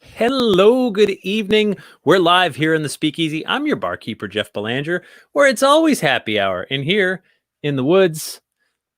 Hello, good evening. We're live here in the Speakeasy. I'm your barkeeper, Jeff Belanger, where it's always happy hour. And here in the woods,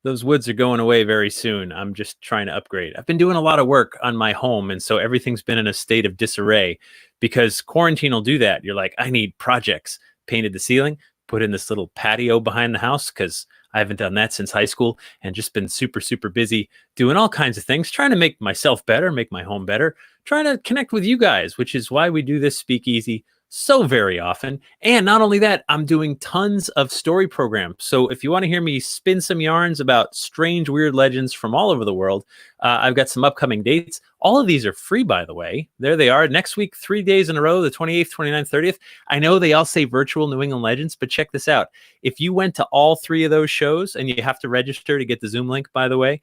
those woods are going away very soon. I'm just trying to upgrade. I've been doing a lot of work on my home, and so everything's been in a state of disarray because quarantine will do that. You're like, I need projects. Painted the ceiling, put in this little patio behind the house because I haven't done that since high school, and just been super, super busy doing all kinds of things, trying to make myself better, make my home better, trying to connect with you guys, which is why we do this Speakeasy so very often. And not only that, I'm doing tons of story programs. So if you want to hear me spin some yarns about strange, weird legends from all over the world, I've got some upcoming dates. All of these are free, by the way. There they are. Next week, 3 days in a row, the 28th, 29th, 30th. I know they all say virtual New England Legends, but check this out. If you went to all three of those shows, and you have to register to get the Zoom link, by the way,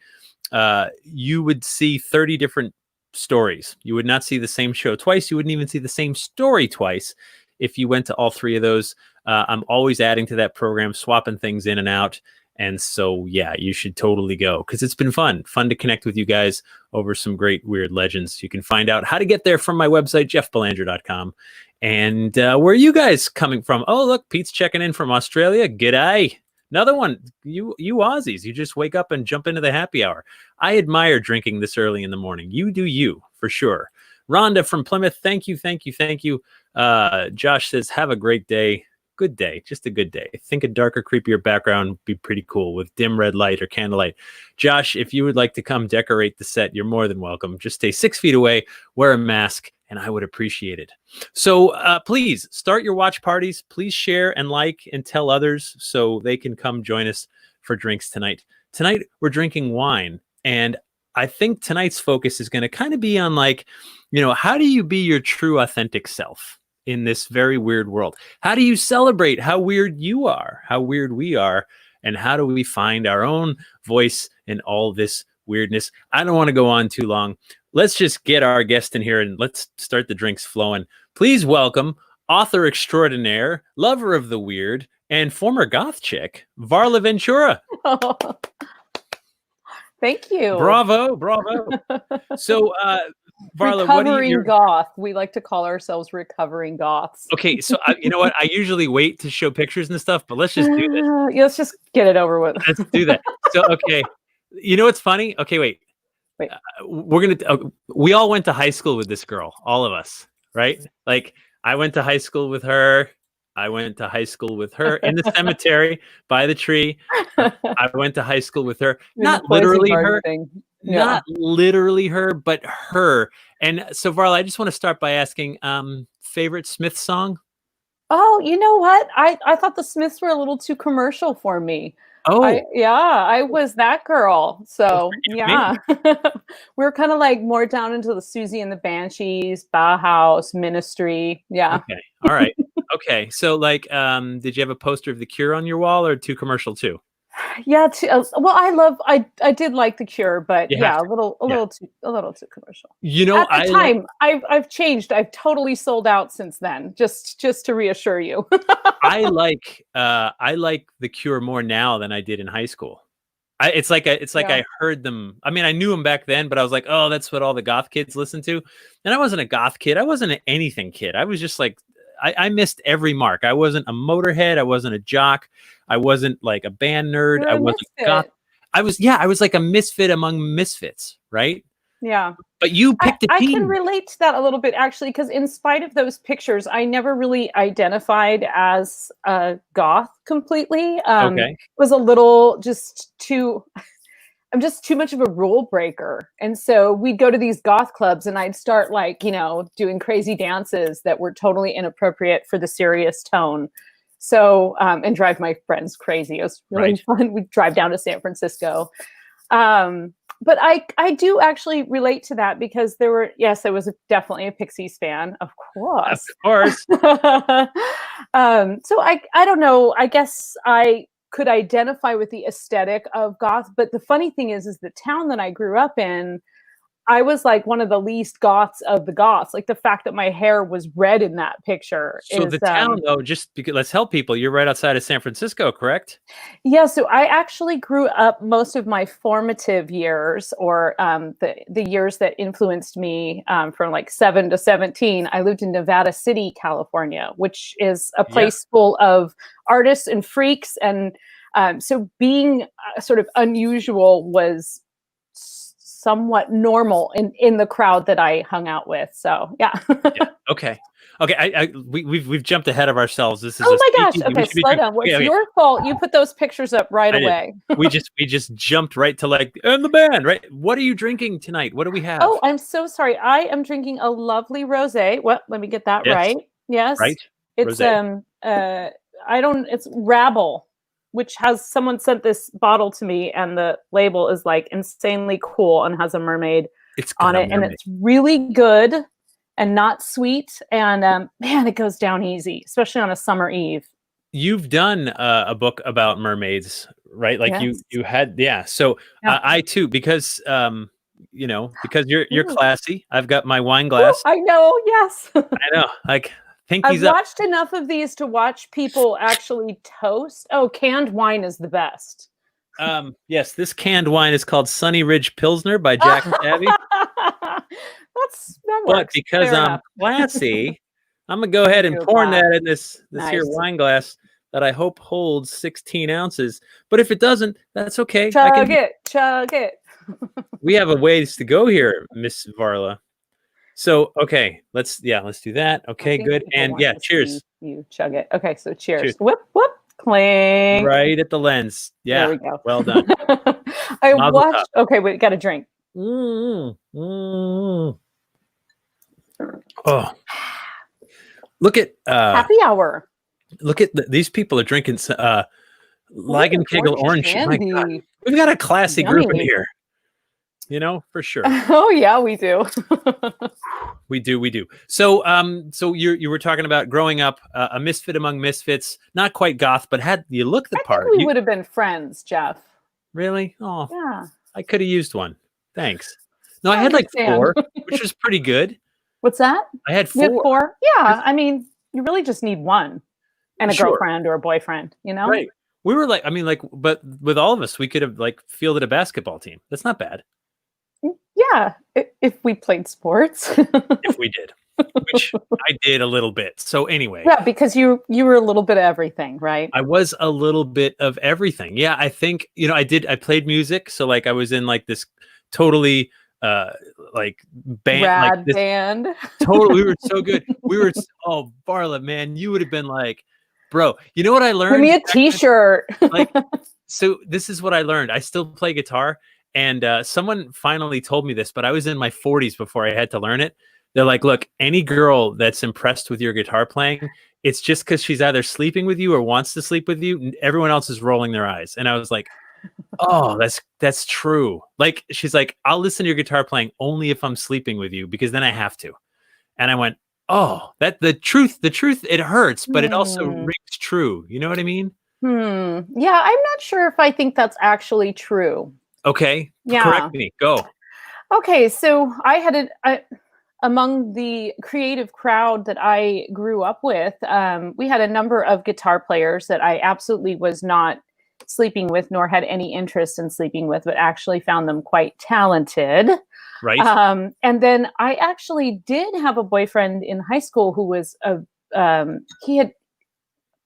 you would see 30 different stories. You would not see the same show twice. You wouldn't even see the same story twice if you went to all three of those. I'm always adding to that program, swapping things in and out. And so, yeah, you should totally go because it's been fun to connect with you guys over some great weird legends. You can find out how to get there from my website, jeffbelanger.com. And where are you guys coming from? Oh, look, Pete's checking in from Australia. G'day. Another one, you Aussies, you just wake up and jump into the happy hour. I admire drinking this early in the morning. You do you, for sure. Rhonda from Plymouth, thank you. Josh says, have a great day. Good day, just a good day. I think a darker, creepier background would be pretty cool with dim red light or candlelight. Josh, if you would like to come decorate the set, you're more than welcome. Just stay 6 feet away, wear a mask, and I would appreciate it. So please start your watch parties. Please share and like and tell others so they can come join us for drinks tonight. Tonight, we're drinking wine. And I think tonight's focus is going to kind of be on how do you be your true authentic self in this very weird world? How do you celebrate how weird you are, how weird we are, and how do we find our own voice in all this weirdness? I don't want to go on too long. Let's just get our guest in here and let's start the drinks flowing. Please welcome author extraordinaire, lover of the weird, and former goth chick, Varla Ventura. Thank you. Bravo. So, Varla, recovering goth. We like to call ourselves recovering goths. Okay, so you know what? I usually wait to show pictures and stuff, but let's just do this. Yeah, let's just get it over with. Let's do that. So, okay, you know what's funny? Okay, wait. We all went to high school with this girl, all of us, right? Like, I went to high school with her. I went to high school with her in the cemetery by the tree. I went to high school with her. Not literally her. Yeah. Not literally her, but her. And so, Varla, I just want to start by asking, favorite Smiths song? Oh, you know what? I thought the Smiths were a little too commercial for me. Oh, I was that girl. So yeah, we're kind of like more down into the Susie and the Banshees, Bauhaus, Ministry. Yeah. Okay. All right. Okay. So, did you have a poster of The Cure on your wall, or too commercial too? Yeah. Well, I did like The Cure, but a little too commercial. You know, at the time, I've changed. I've totally sold out since then. Just to reassure you. I like The Cure more now than I did in high school. It's like I heard them. I mean, I knew them back then, but I was like, oh, that's what all the goth kids listen to. And I wasn't a goth kid. I wasn't an anything kid. I was just like, I missed every mark. I wasn't a Motorhead. I wasn't a jock. I wasn't like a band nerd. I wasn't goth. I was like a misfit among misfits, right? Yeah. But you picked a team. I can relate to that a little bit, actually, because in spite of those pictures, I never really identified as a goth completely. Okay. It was a little I'm just too much of a rule breaker. And so we'd go to these goth clubs and I'd start doing crazy dances that were totally inappropriate for the serious tone. So, and drive my friends crazy. It was really fun. We'd drive down to San Francisco. But I do actually relate to that because I was definitely a Pixies fan, of course. Of course. So I don't know. I guess I could identify with the aesthetic of goth, but the funny thing is the town that I grew up in, I was like one of the least goths of the goths. Like the fact that my hair was red in that picture So is the town, though, just because let's help people. You're right outside of San Francisco, correct? yeah. So I actually grew up most of my formative years, or the years that influenced me from like 7 to 17. I lived in Nevada City, California, which is a Yeah. place full of artists and freaks, and so being sort of unusual was somewhat normal in the crowd that I hung out with. So yeah. Yeah. Okay. Okay. We've jumped ahead of ourselves. This is Oh a my gosh. speakeasy. We Okay, should be slow drinking. down. Well, Okay, it's okay. your fault. You put those pictures up right I did. away. We just jumped right to like and the band, right? What are you drinking tonight? What do we have? Oh, I'm so sorry. I am drinking a lovely rosé. What? Let me get that Yes. right. Yes. Right. It's Rosé. I don't it's Rabble, which has someone sent this bottle to me and the label is like insanely cool and has a mermaid It's on got a it and mermaid. it's really good and not sweet and man, it goes down easy, especially on a summer eve. You've done a book about mermaids, right? Like Yes. you had, yeah. So Yeah. I too, because because you're Ooh. classy. I've got my wine Ooh, glass. I know. Yes. I know, like I've pinkies up. watched enough of these to watch people actually toast. Oh, canned wine is the best. Yes, this canned wine is called Sunny Ridge Pilsner by Jack and Tabby. That But works. because Fair I'm enough. classy, I'm gonna go ahead and Do a pour glass. that in this here Nice. wine glass that I hope holds 16 ounces. But if it doesn't, that's okay. Chug it. Chug it. We have a ways to go here, Miss Varla. So okay, let's do that. I Okay, think good. people And want yeah, to see cheers. you chug it. Okay, so cheers. Cheers. Whoop whoop. Clink. Right at the lens. There Yeah. we go. Well done. I Mazel tov. watched. Okay, wait. Got a drink. Mm, mm. Oh, look at Happy hour. these people are drinking Leigenkegel orange. My God, Candy. we've got a classy group in Yummy. here. For sure. Oh yeah, we do. We do. So, so you were talking about growing up a misfit among misfits, not quite goth, but had you look the I think part. we would have been friends, Jeff. Really? Oh, Yeah. I could have used one. Thanks. No, I I had like understand. 4, which was pretty good. What's that? I had You had 4. 4? Yeah. I mean, you really just need one and a Sure. girlfriend or a boyfriend, you know? Right. We were like, but with all of us, we could have like fielded a basketball team. That's not bad Yeah. If we played sports. if we did, which I did a little bit. So anyway, Yeah, because you were a little bit of everything, right? I was a little bit of everything. Yeah, I think, I played music. So like I was in like this totally like band, like Rad this band. totally, we were so good. Oh, Varla, man, you would have been like, bro, you know what I learned? Give me a t-shirt. Like, so this is what I learned. I still play guitar. And someone finally told me this, but I was in my 40s before I had to learn it. They're like, look, any girl that's impressed with your guitar playing, it's just because she's either sleeping with you or wants to sleep with you. Everyone else is rolling their eyes. And I was like, oh, that's true. Like, she's like, I'll listen to your guitar playing only if I'm sleeping with you because then I have to. And I went, oh, that the truth, it hurts, but it also rings true. You know what I mean? Yeah, I'm not sure if I think that's actually true. Okay. Yeah. Correct me. Go. Okay, so I had among the creative crowd that I grew up with, we had a number of guitar players that I absolutely was not sleeping with, nor had any interest in sleeping with, but actually found them quite talented. Right. And then I actually did have a boyfriend in high school who was he had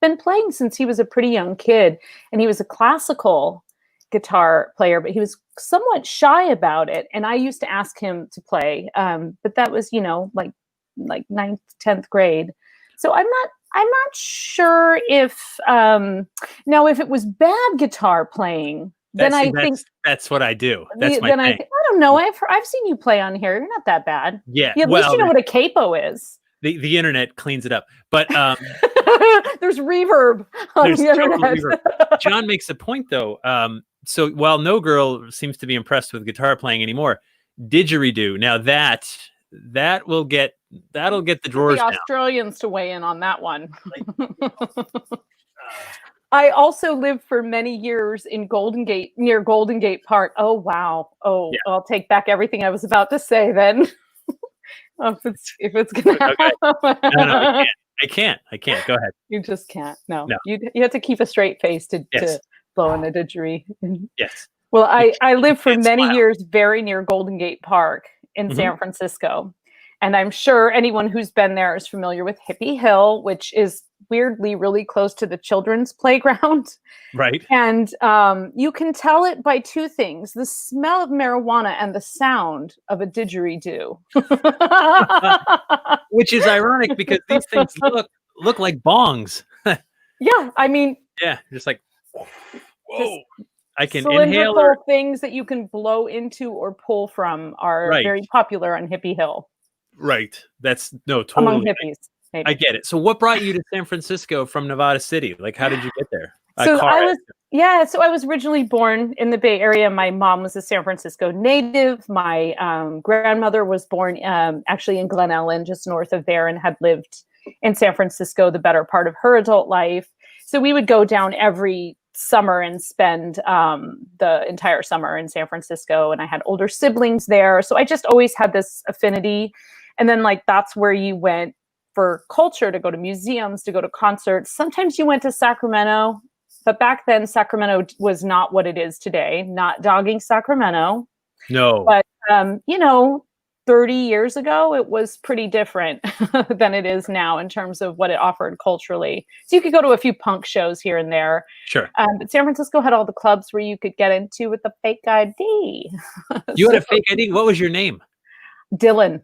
been playing since he was a pretty young kid, and he was a classical guitar player, but he was somewhat shy about it. And I used to ask him to play, but that was, like 9th, 10th grade. So I'm not sure if now if it was bad guitar playing, then I think that's what I do. That's my thing. I don't know. I've seen you play on here. You're not that bad. Yeah. At least you know what a capo is. The internet cleans it up, but there's reverb on there's the total internet. reverb. John makes a point though. So while no girl seems to be impressed with guitar playing anymore, didgeridoo. Now that'll get the drawers the down. Australians to weigh in on that one. I also lived for many years in Golden Gate, near Golden Gate Park. Oh, wow. Oh, Yeah. I'll take back everything I was about to say then. Oh, if it's gonna Okay. No, no, happen. I can't. I can't. Go ahead. You just can't. No, No. you have to keep a straight face to Yes. blow in a didgeridoo. Yes. Well, You I lived for can't many smile. years very near Golden Gate Park in Mhm. San Francisco. And I'm sure anyone who's been there is familiar with Hippie Hill, which is weirdly really close to the children's playground. Right. And you can tell it by two things: the smell of marijuana and the sound of a didgeridoo. Which is ironic because these things look like bongs. Yeah, I mean, Yeah, just like, just whoa. I can inhale cylindrical or things that you can blow into or pull from are right, very popular on Hippie Hill right. That's no, among totally. hippies, I maybe. get it. So what brought you to San Francisco from Nevada City? Like, how did you get there? A So car. I was, yeah, so I was originally born in the Bay Area. My mom was a San Francisco native. My grandmother was born actually in Glen Ellen, just north of there, and had lived in San Francisco the better part of her adult life. So we would go down every summer and spend the entire summer in San Francisco. And I had older siblings there. So I just always had this affinity. And then, like, that's where you went for culture, to go to museums, to go to concerts. Sometimes you went to Sacramento, but back then, Sacramento was not what it is today. Not dogging Sacramento, No. but 30 years ago, it was pretty different than it is now in terms of what it offered culturally. So you could go to a few punk shows here and there. Sure. But San Francisco had all the clubs where you could get into with a fake ID. You had a So, fake ID? What was your name? Dylan.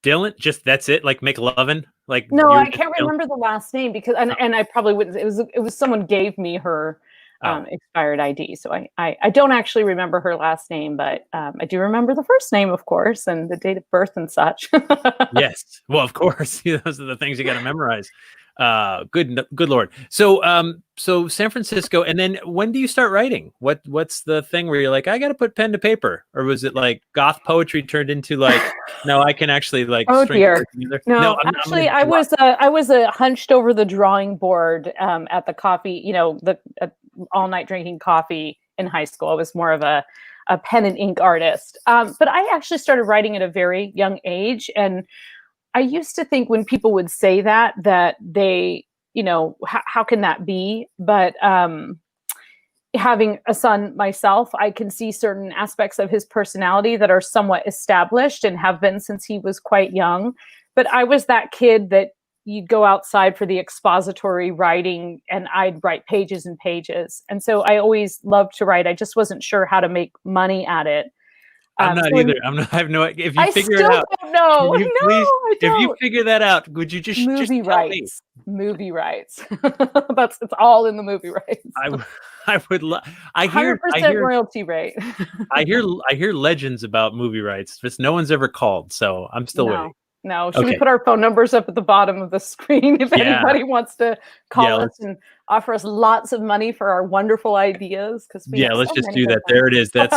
Dylan? Just that's it? Like McLovin? Like No, you were I just can't Dylan? remember the last name because, Oh, and I probably wouldn't. It was someone gave me her oh. expired ID, so I don't actually remember her last name, but I do remember the first name, of course, and the date of birth and such. Yes. Well, of course. Those are the things you got to memorize. Good Lord. So San Francisco, and then when do you start writing? What's the thing where you're like, I got to put pen to paper, or was it like goth poetry turned into like, no, I can actually like Oh string dear. words together? No, I'm gonna actually, I was hunched over the drawing board at the coffee, the all night drinking coffee in high school. I was more of a pen and ink artist, but I actually started writing at a very young age, and I used to think when people would say that they, how can that be? But having a son myself, I can see certain aspects of his personality that are somewhat established and have been since he was quite young. But I was that kid that you'd go outside for the expository writing and I'd write pages and pages. And so I always loved to write. I just wasn't sure how to make money at it. I'm not So either. I have no. If you I figure still it out, don't know. can No, you please? I If you don't. figure that out, would you just Movie tell me? rights. Movie rights. It's all in the movie rights. I w- I would. I hear. 100% royalty rate. I hear legends about movie rights. Just no one's ever called, so I'm still waiting. No. No. Should we Okay. put our phone numbers up at the bottom of the screen if Yeah. anybody wants to call Yeah. us and offer us lots of money for our wonderful ideas? Because we have Let's so just many do of that. There it is. them.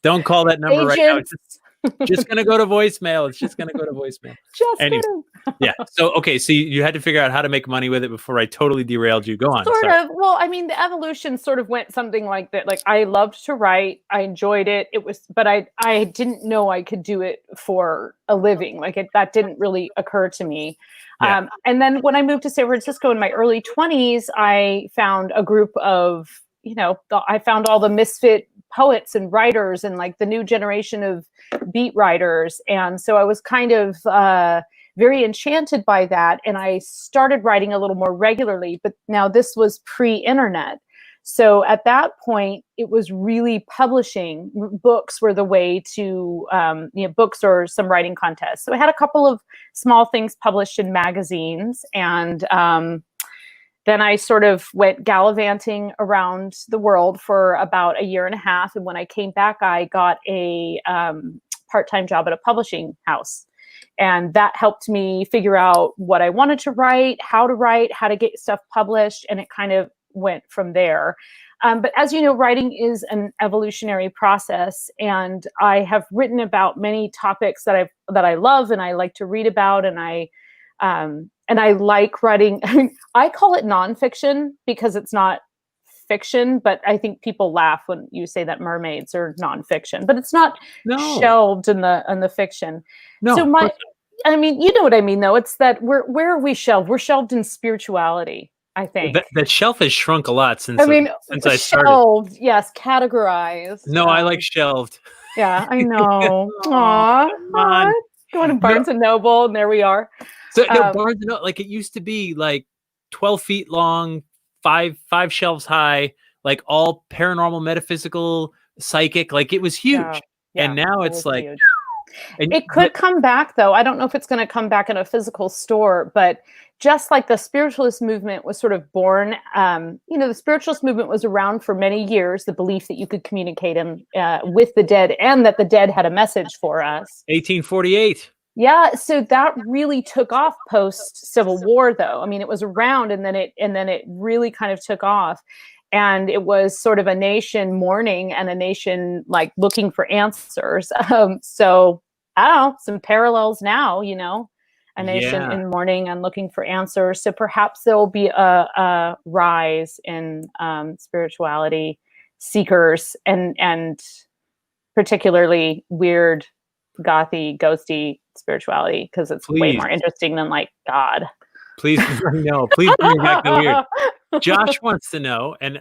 Don't call that number right now. It's Agents. just gonna go to voicemail. It's just gonna go to voicemail. Just Anyway. kidding. Yeah. So okay. So you had to figure out how to make money with it before I totally derailed you. Go on. Sort Sorry. of. Well, I mean, the evolution sort of went something like that. Like, I loved to write. I enjoyed it. But I didn't know I could do it for a living. Like, that didn't really occur to me. Yeah. And then when I moved to San Francisco in my early 20s, I found a group of, I found all the misfit poets and writers and like the new generation of beat writers. And so I was kind of, very enchanted by that. And I started writing a little more regularly, but now this was pre-internet. So at that point, it was really publishing. Books were the way to, books or some writing contests. So I had a couple of small things published in magazines. And then I sort of went gallivanting around the world for about a year and a half. And when I came back, I got a part-time job at a publishing house. And that helped me figure out what I wanted to write, how to get stuff published. And it kind of went from there. But as you know, writing is an evolutionary process. And I have written about many topics that I love and I like to read about. And I And I like writing. I call it nonfiction because it's not fiction, but I think people laugh when you say that mermaids are nonfiction, but it's not shelved in the fiction. No, so I mean, you know what I mean, though. It's that where are we shelved? We're shelved in spirituality, I think. That shelf has shrunk a lot since I started. Shelved, yes, categorized. No, I like shelved. Yeah, I know. Aww. Going to Barnes and Noble, and there we are. So no, Barnes and Noble, like it used to be like 12 feet long, five shelves high, like all paranormal, metaphysical, psychic, like it was huge. Yeah, and now it's like huge. It could come back, though. I don't know if it's going to come back in a physical store, but just like the spiritualist movement was sort of born, the spiritualist movement was around for many years, the belief that you could communicate with the dead and that the dead had a message for us. 1848. Yeah, so that really took off post Civil War, though. I mean, it was around, and then it really kind of took off, and it was sort of a nation mourning and a nation like looking for answers. So I don't know, some parallels now, a nation in mourning and looking for answers. So perhaps there will be a rise in spirituality seekers and particularly weird, gothy, ghosty spirituality, because it's way more interesting than like God. Please bring me back the weird. Josh wants to know, and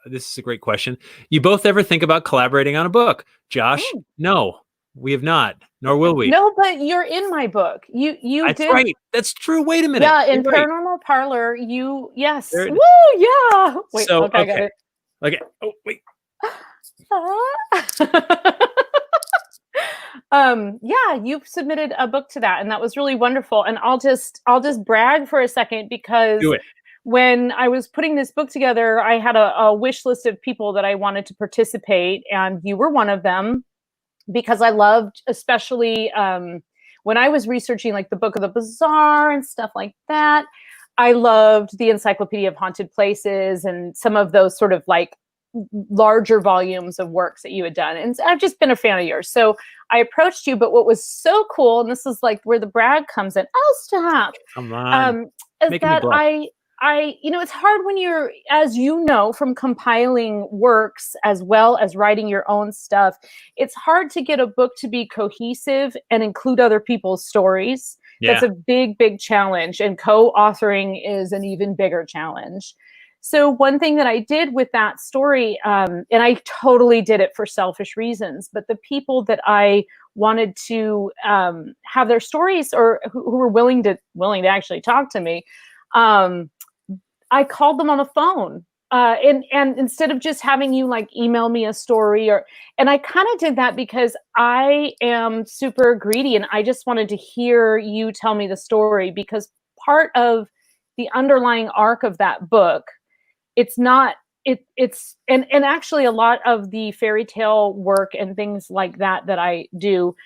this is a great question. You both ever think about collaborating on a book? Josh, no, we have not, nor will we. No, but you're in my book. You That's did. Right. That's true. Wait a minute. Yeah, in Paranormal Parlor, yes. Woo, yeah. Wait, so, okay, I got it. Okay. Oh, wait. Yeah, you've submitted a book to that, and that was really wonderful. And I'll just brag for a second, because when I was putting this book together, I had a wish list of people that I wanted to participate, and you were one of them, because I loved, especially when I was researching like the Book of the Bazaar and stuff like that. I loved the Encyclopedia of Haunted Places and some of those sort of like larger volumes of works that you had done. And I've just been a fan of yours. So I approached you, but what was so cool, and this is like where the brag comes in, stop. Come on. Is that it's hard when you're, as you know, from compiling works as well as writing your own stuff, it's hard to get a book to be cohesive and include other people's stories. Yeah. That's a big, big challenge. And co-authoring is an even bigger challenge. So one thing that I did with that story, and I totally did it for selfish reasons, but the people that I wanted to have their stories, or who were willing to actually talk to me, I called them on the phone. And instead of just having you like email me a story, and I kind of did that because I am super greedy and I just wanted to hear you tell me the story, because part of the underlying arc of that book, it's actually a lot of the fairy tale work and things like that I do,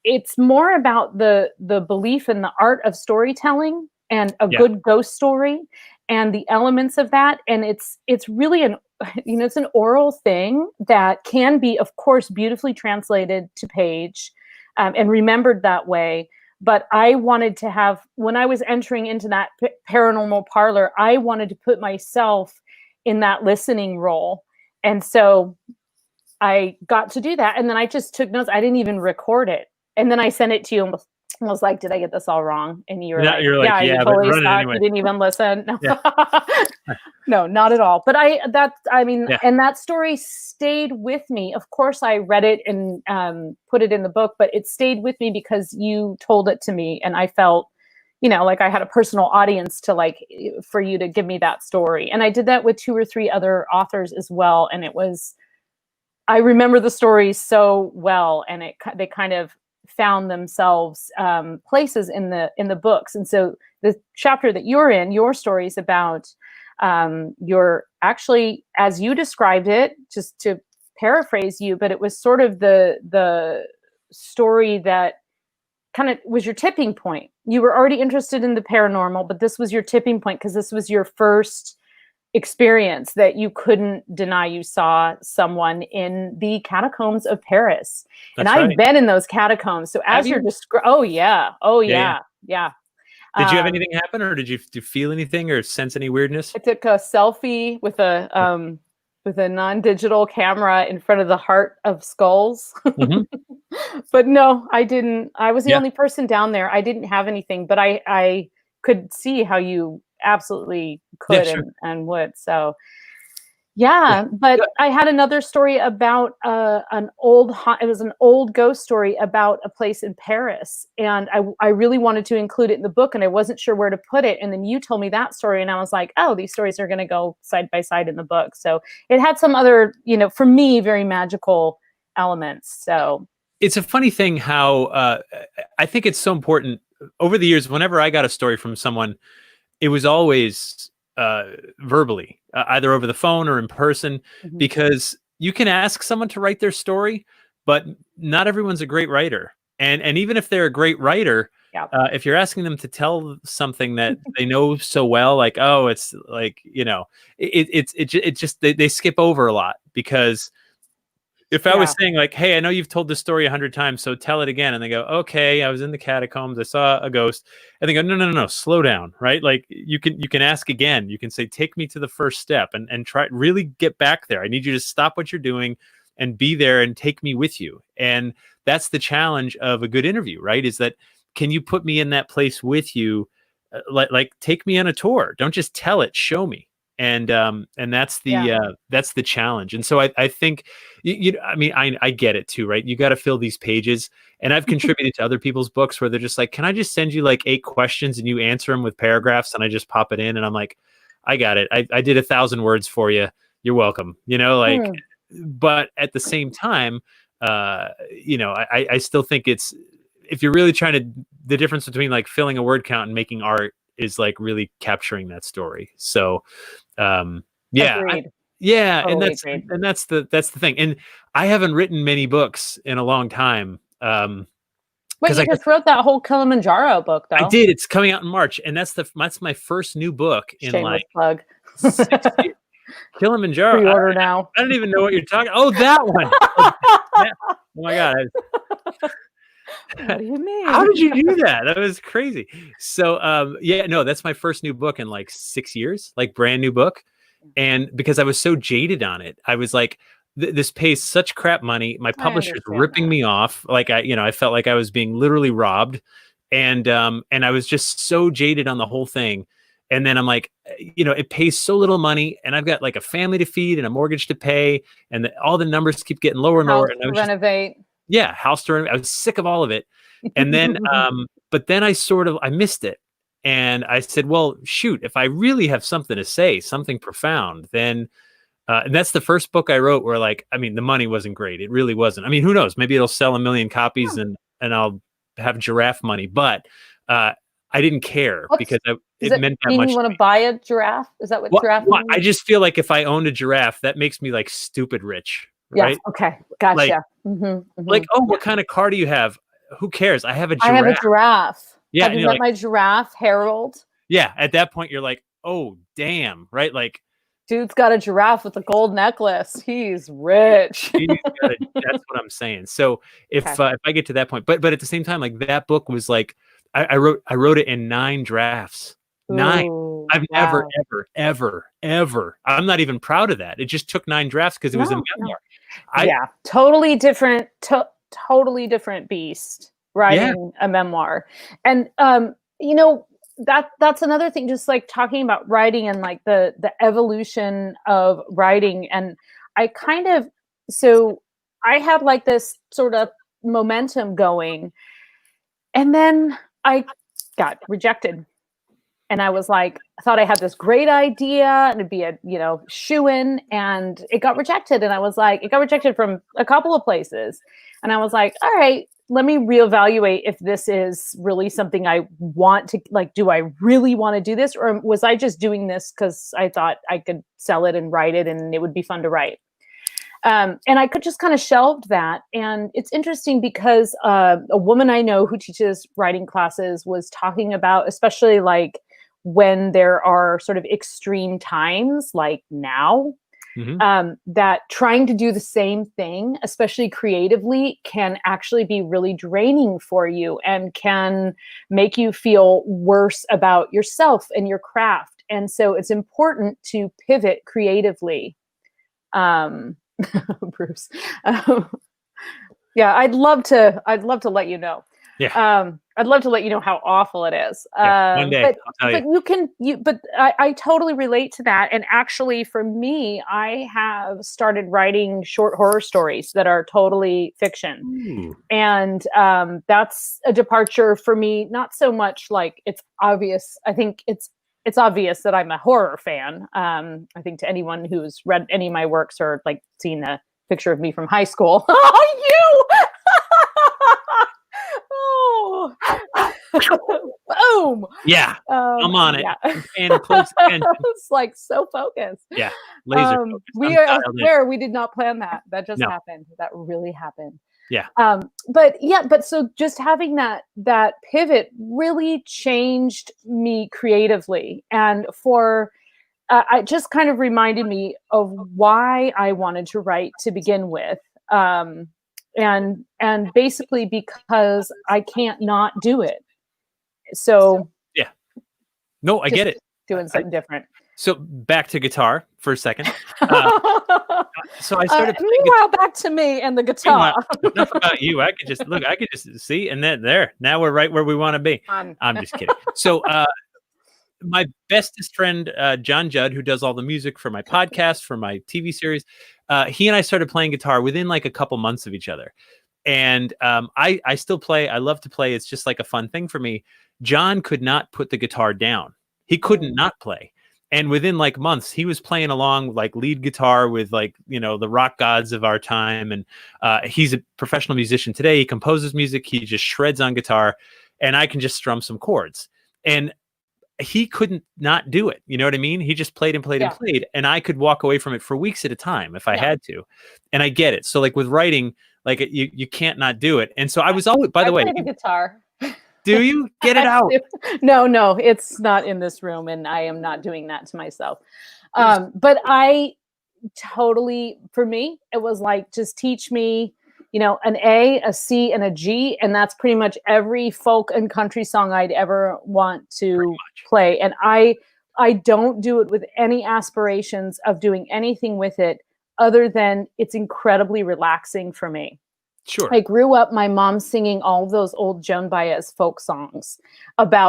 it's more about the belief in the art of storytelling and a good ghost story and the elements of that. And it's really it's an oral thing that can be, of course, beautifully translated to page and remembered that way. But I wanted to have, when I was entering into that Paranormal Parlor, I wanted to put myself in that listening role. And so I got to do that. And then I just took notes. I didn't even record it. And then I sent it to you and was like, did I get this all wrong? And you were like, you totally sucked. Anyway. You didn't even listen. No. Yeah. No, not at all. But and that story stayed with me. Of course, I read it and put it in the book, but it stayed with me because you told it to me. And I felt, like I had a personal audience for you to give me that story. And I did that with 2 or 3 other authors as well. And I remember the stories so well, and they kind of found themselves places in the books. And so the chapter that you're in, your story is about your, actually, as you described it, just to paraphrase you, but it was sort of the story that kind of was your tipping point. You were already interested in the paranormal, but this was your tipping point because this was your first experience that you couldn't deny. You saw someone in the catacombs of Paris. That's and I've been in those catacombs. So as you're describing, yeah. Did you have Um, anything happen, or do you feel anything or sense any weirdness? I took a selfie with a non-digital camera in front of the heart of skulls. Hmm. But no, I didn't. I was the Yeah. only person down there. I didn't have anything, but I could see how you absolutely Yeah, could sure. and would. So Yeah. yeah, but Good. I had another story about it was an old ghost story about a place in Paris, and I really wanted to include it in the book, and I wasn't sure where to put it. And then you told me that story, and I was like, oh, these stories are going to go side by side in the book. So it had some other, for me, very magical elements. So It's a funny thing how I think it's so important over the years. Whenever I got a story from someone, it was always verbally, either over the phone or in person, mhm. because you can ask someone to write their story, but not everyone's a great writer. And even if they're a great writer, Yeah, if you're asking them to tell something that they know so well, like, oh, it's like, it just they skip over a lot. Because if I was yeah, saying like, hey, I know you've told this story 100 times, so tell it again, and they go, okay, I was in the catacombs, I saw a ghost, and they go, no, no, no, no, slow down, right? Like you can ask again, you can say, take me to the first step, and try really get back there. I need you to stop what you're doing and be there and take me with you. And that's the challenge of a good interview, right? Is that, can you put me in that place with you? Like take me on a tour. Don't just tell it, show me. And yeah. that's the challenge. And so I think I mean, I get it too, right? You got to fill these pages. And I've contributed to other people's books where they're just like, can I just send you like 8 questions and you answer them with paragraphs, and I just pop it in, and I'm like, I got it. I did 1,000 words for you. You're welcome. Like, Hmm. but at the same time, I still think it's, if you're really trying to, the difference between like filling a word count and making art is like really capturing that story. So um yeah I, Agreed. yeah, and Totally that's agreed. and that's the thing. And I haven't written many books in a long time, Wait, because you just wrote that whole Kilimanjaro book, I though. did. It's coming out in March, and that's my first new book in Shameless like plug. 6 years. Kilimanjaro. Pre-order now. I don't even know what you're talking. Oh, that one. Oh, that- oh my god. What do you How mean? did you do that? That was crazy. So yeah, no, that's my first new book in like 6 years, like brand new book. And because I was so jaded on it, I was like, this pays such crap money. My I publisher's understand ripping that. me off. Like I felt like I was being literally robbed. And I was just so jaded on the whole thing. And then I'm like, it pays so little money, and I've got like a family to feed and a mortgage to pay, and all the numbers keep getting lower and lower. House And I to was just, renovate. yeah, house to renovate. I was sick of all of it. And then, but then I missed it. And I said, well, shoot, if I really have something to say, something profound, then, and that's the first book I wrote where, like, I mean, the money wasn't great. It really wasn't. I mean, who knows? Maybe it'll sell 1 million copies, Yeah. and I'll have giraffe money. But I didn't care What's because does it it meant that mean you much to want to me. buy a giraffe? Is that what giraffe I means? just feel like if I owned a giraffe, that makes me like stupid rich, Yeah. right? Okay. Like, Gotcha. Hmm. oh, Yeah. what kind of car do you have? Who cares? I have a I have a giraffe. giraffe. Yeah, Have and you you're met like, my giraffe, Harold? yeah, at that point you're like, oh damn, right? Like, Dude's got a giraffe with a gold necklace. He's rich. he's got that's what I'm saying. So Okay. if I get to that point, but at the same time, like that book was like, I wrote it in 9 drafts. 9. Ooh, I've never, wow. ever, ever, ever. I'm not even proud of that. It just took 9 drafts because it was a No, no. memoir. I Yeah, totally different, totally different beast Yeah. writing a memoir. And that's another thing, just like talking about writing and like the evolution of writing. And I kind of so I had like this sort of momentum going, and then I got rejected. And I was like, I thought I had this great idea and it'd be a, shoe in, and it got rejected. And I was like, it got rejected from a couple of places. And I was like, all right, let me reevaluate if this is really something I want to, like, do I really want to do this? Or was I just doing this because I thought I could sell it and write it and it would be fun to write? And I could just kind of shelved that. And it's interesting because a woman I know who teaches writing classes was talking about, especially like when there are sort of extreme times like now, Mhm. that trying to do the same thing, especially creatively, can actually be really draining for you and can make you feel worse about yourself and your craft. And so it's important to pivot creatively. Um, Bruce. Um, yeah, I'd love to let you know. Yeah. I'd love to let you know how awful it is. Yeah. One day, I'll tell But you. I totally relate to that. And actually for me, I have started writing short horror stories that are totally fiction. Ooh. And that's a departure for me, not so much like it's obvious. I think it's obvious that I'm a horror fan. I think to anyone who's read any of my works or like seen a picture of me from high school. Oh, you! Oh, boom! Yeah. I'm on it. Yeah. I'm paying close attention. It's like so focused. Yeah. Laser focused. I'm I dialed in. swear we did not plan that. That just No. happened. That really happened. Yeah. But so just having that pivot really changed me creatively, and for it just kind of reminded me of why I wanted to write to begin with. And basically because I can't not do it. So Yeah. No, I just get it. doing something different. So back to guitar for a second. So I started playing Meanwhile, back to me and the guitar. Enough about you. I could just see, and then there. Now we're right where we want to be. I'm just kidding. So my bestest friend, John Judd, who does all the music for my podcast, for my TV series, he and I started playing guitar within like a couple months of each other. And I still play. I love to play. It's just like a fun thing for me. John could not put the guitar down. He couldn't not play. And within like months, he was playing along like lead guitar with like, the rock gods of our time. And he's a professional musician today. He composes music. He just shreds on guitar, and I can just strum some chords. And he couldn't not do it. You know what I mean? He just played and played and played. And I could walk away from it for weeks at a time if I had to. And I get it. So like with writing, like you can't not do it. And so I was always, by the way, play the guitar. Do you get it out? No, it's not in this room, and I am not doing that to myself. But I totally, for me, it was like, just teach me, an A, a C, and a G, and that's pretty much every folk and country song I'd ever want to play. And I don't do it with any aspirations of doing anything with it other than it's incredibly relaxing for me. Sure. I grew up, my mom singing all of those old Joan Baez folk songs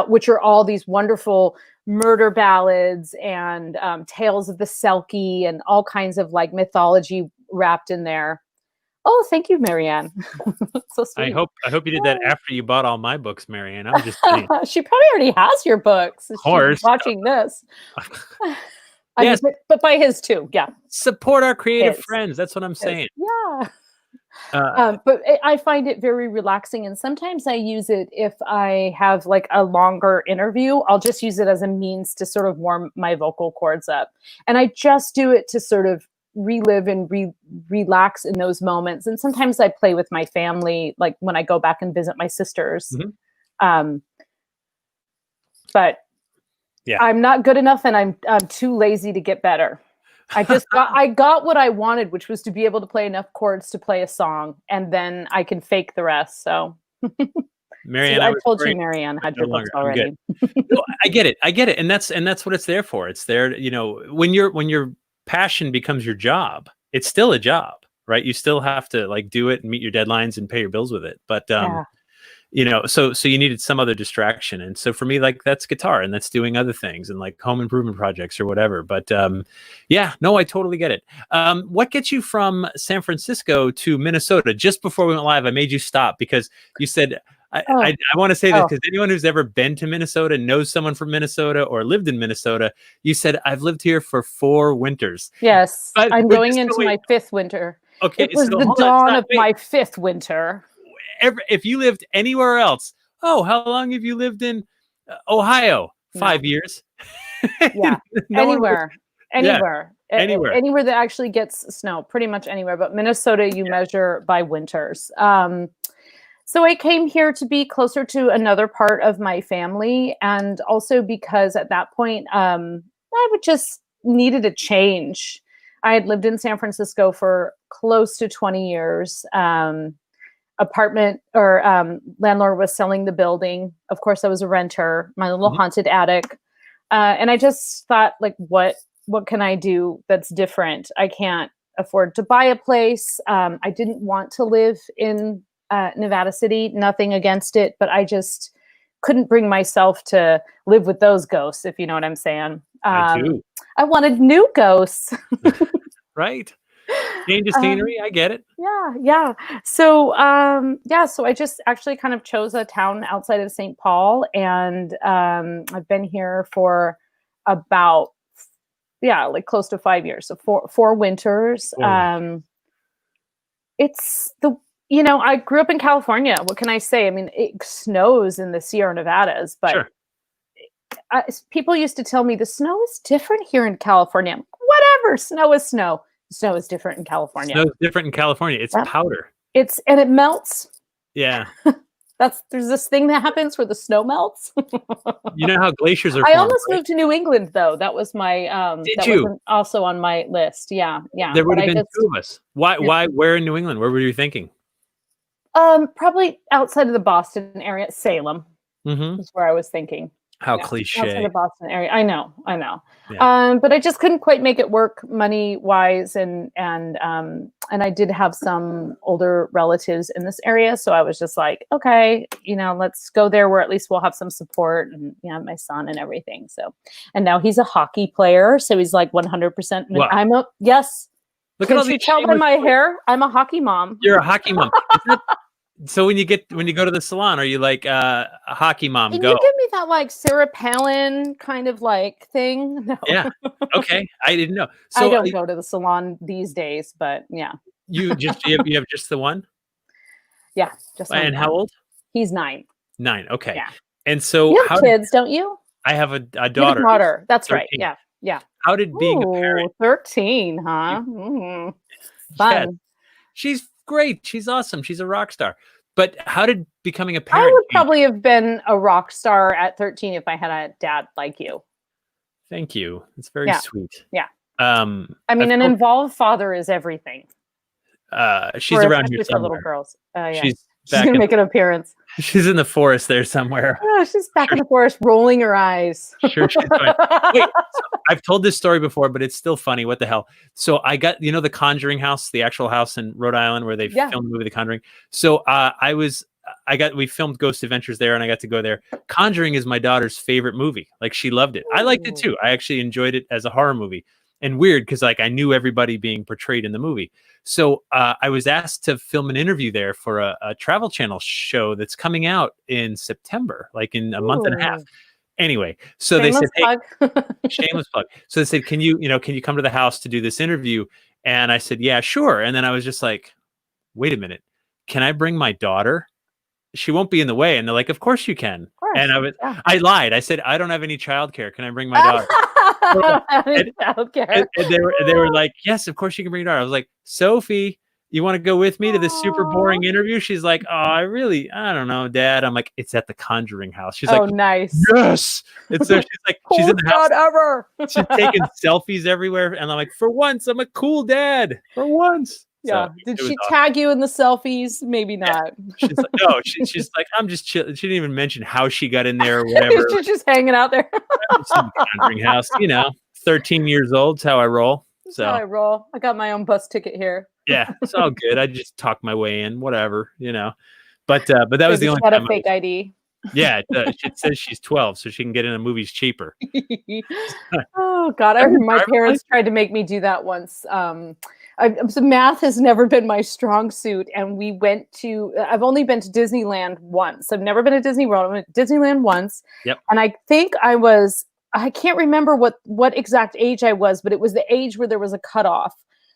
which are all these wonderful murder ballads and tales of the Selkie and all kinds of like mythology wrapped in there. Oh, thank you, Marianne. So sweet. I hope you did that after you bought all my books, Marianne. I'm just kidding. She probably already has your books. Of course. She's watching this. Yes. But by his too. Yeah. Support our creative friends. That's what I'm saying. Yeah. But I find it very relaxing, and sometimes I use it if I have like a longer interview. I'll just use it as a means to sort of warm my vocal cords up, and I just do it to sort of relive and relax in those moments. And sometimes I play with my family, like when I go back and visit my sisters. Mm-hmm. But yeah, I'm not good enough, and I'm too lazy to get better. I got what I wanted, which was to be able to play enough chords to play a song, and then I can fake the rest. So, Marianne, I told you, Marianne had your books already. No, I get it, and that's what it's there for. It's there, when your passion becomes your job, it's still a job, right? You still have to like do it and meet your deadlines and pay your bills with it. But so you needed some other distraction. And so for me, like that's guitar, and that's doing other things and like home improvement projects or whatever. But I totally get it. What gets you from San Francisco to Minnesota? Just before we went live, I made you stop because you said, I want to say this because anyone who's ever been to Minnesota, knows someone from Minnesota or lived in Minnesota, you said, I've lived here for 4 winters. Yes, I'm going into my 5th winter. Okay, it was the dawn of my 5th winter. If you lived anywhere else, how long have you lived in Ohio? 5 years. Yeah, anywhere that actually gets snow, pretty much anywhere. But Minnesota, you measure by winters. So I came here to be closer to another part of my family, and also because at that point I would just needed a change. I had lived in San Francisco for close to 20 years. Apartment or landlord was selling the building. Of course, I was a renter, my little haunted attic. And I just thought, like, what can I do that's different? I can't afford to buy a place. I didn't want to live in Nevada City, nothing against it, but I just couldn't bring myself to live with those ghosts, if you know what I'm saying. I do. I wanted new ghosts. Right. Change of scenery. I get it. Yeah. So, so I just actually kind of chose a town outside of St. Paul, and I've been here for about, like close to 5 years. So four winters. It's I grew up in California. What can I say? I mean, it snows in the Sierra Nevadas, but sure. People used to tell me the snow is different here in California. Whatever, snow is snow. Snow is different in California. Snow is different in California. It's powder. And it melts. Yeah. There's this thing that happens where the snow melts. You know how glaciers are I formed, almost right? moved to New England, though. That was my Did you? wasn't also on my list. Yeah. There would have been two of us. Why where in New England? Where were you thinking? Probably outside of the Boston area. Salem is where I was thinking. How cliche. Outside the Boston area. I know. Yeah. But I just couldn't quite make it work money wise, and I did have some older relatives in this area, so I was just like, okay, let's go there where at least we'll have some support, and my son and everything. So, and now he's a hockey player, so he's like 100%. Wow. Yes. Look Can at all you these tell by my hair? I'm a hockey mom. You're a hockey mom. So when you go to the salon, are you like a hockey mom? Can you give me that like Sarah Palin kind of like thing? No. Yeah. Okay. I didn't know. So I don't go to the salon these days, but yeah. You have just the one? Yeah, just one. And how old? He's 9. 9. Okay. Yeah. And so you have kids, don't you? I have a daughter. You have a daughter. That's 13. right. Yeah. How did being a parent? 13, huh? Fun. Yeah. She's great. She's awesome. She's a rock star. But how did becoming a parent? I would probably have been a rock star at 13 if I had a dad like you. Thank you. It's very sweet. Yeah. I mean, an involved father is everything. She's around here for somewhere. Little girls. Yeah. She's gonna make an appearance. She's in the forest there somewhere. Oh, she's back in the forest, rolling her eyes. Sure, she's fine. Wait, I've told this story before, but it's still funny. What the hell? So I got, the Conjuring house, the actual house in Rhode Island where they filmed the movie The Conjuring. So we filmed Ghost Adventures there, and I got to go there. Conjuring is my daughter's favorite movie. Like, she loved it. I liked it too. I actually enjoyed it as a horror movie. And weird, because like I knew everybody being portrayed in the movie. So I was asked to film an interview there for a Travel Channel show that's coming out in September, like in a month and a half. Anyway, so shameless they said, hey, shameless plug. So they said, can you come to the house to do this interview? And I said, yeah, sure. And then I was just like, wait a minute, can I bring my daughter? She won't be in the way. And they're like, of course you can. And I lied. I said, I don't have any childcare. Can I bring my daughter? and they were like, yes, of course you can bring your daughter. I was like, Sophie, you want to go with me to this super boring interview? She's like, oh, I don't know, Dad. I'm like, it's at the Conjuring house. She's like, nice. Yes. It's so she's like, she's in the house. Ever. She's taking selfies everywhere. And I'm like, for once, I'm a cool dad. For once. Yeah. So did she tag you in the selfies? Maybe not. She's like, no, she's like, I'm just chilling. She didn't even mention how she got in there or whatever. She's just hanging out there. Conjuring house, 13 years old. That's how I roll. So that's how I roll. I got my own bus ticket here. Yeah, it's all good. I just talked my way in, whatever, But that was the only time. A fake ID. Yeah, it says she's 12, so she can get into movies cheaper. Oh God, I remember my parents tried to make me do that once. So math has never been my strong suit, and we went to. I've only been to Disneyland once. I've never been to Disney World. I went to Disneyland once. Yep. And I think I can't remember what exact age I was, but it was the age where there was a cutoff.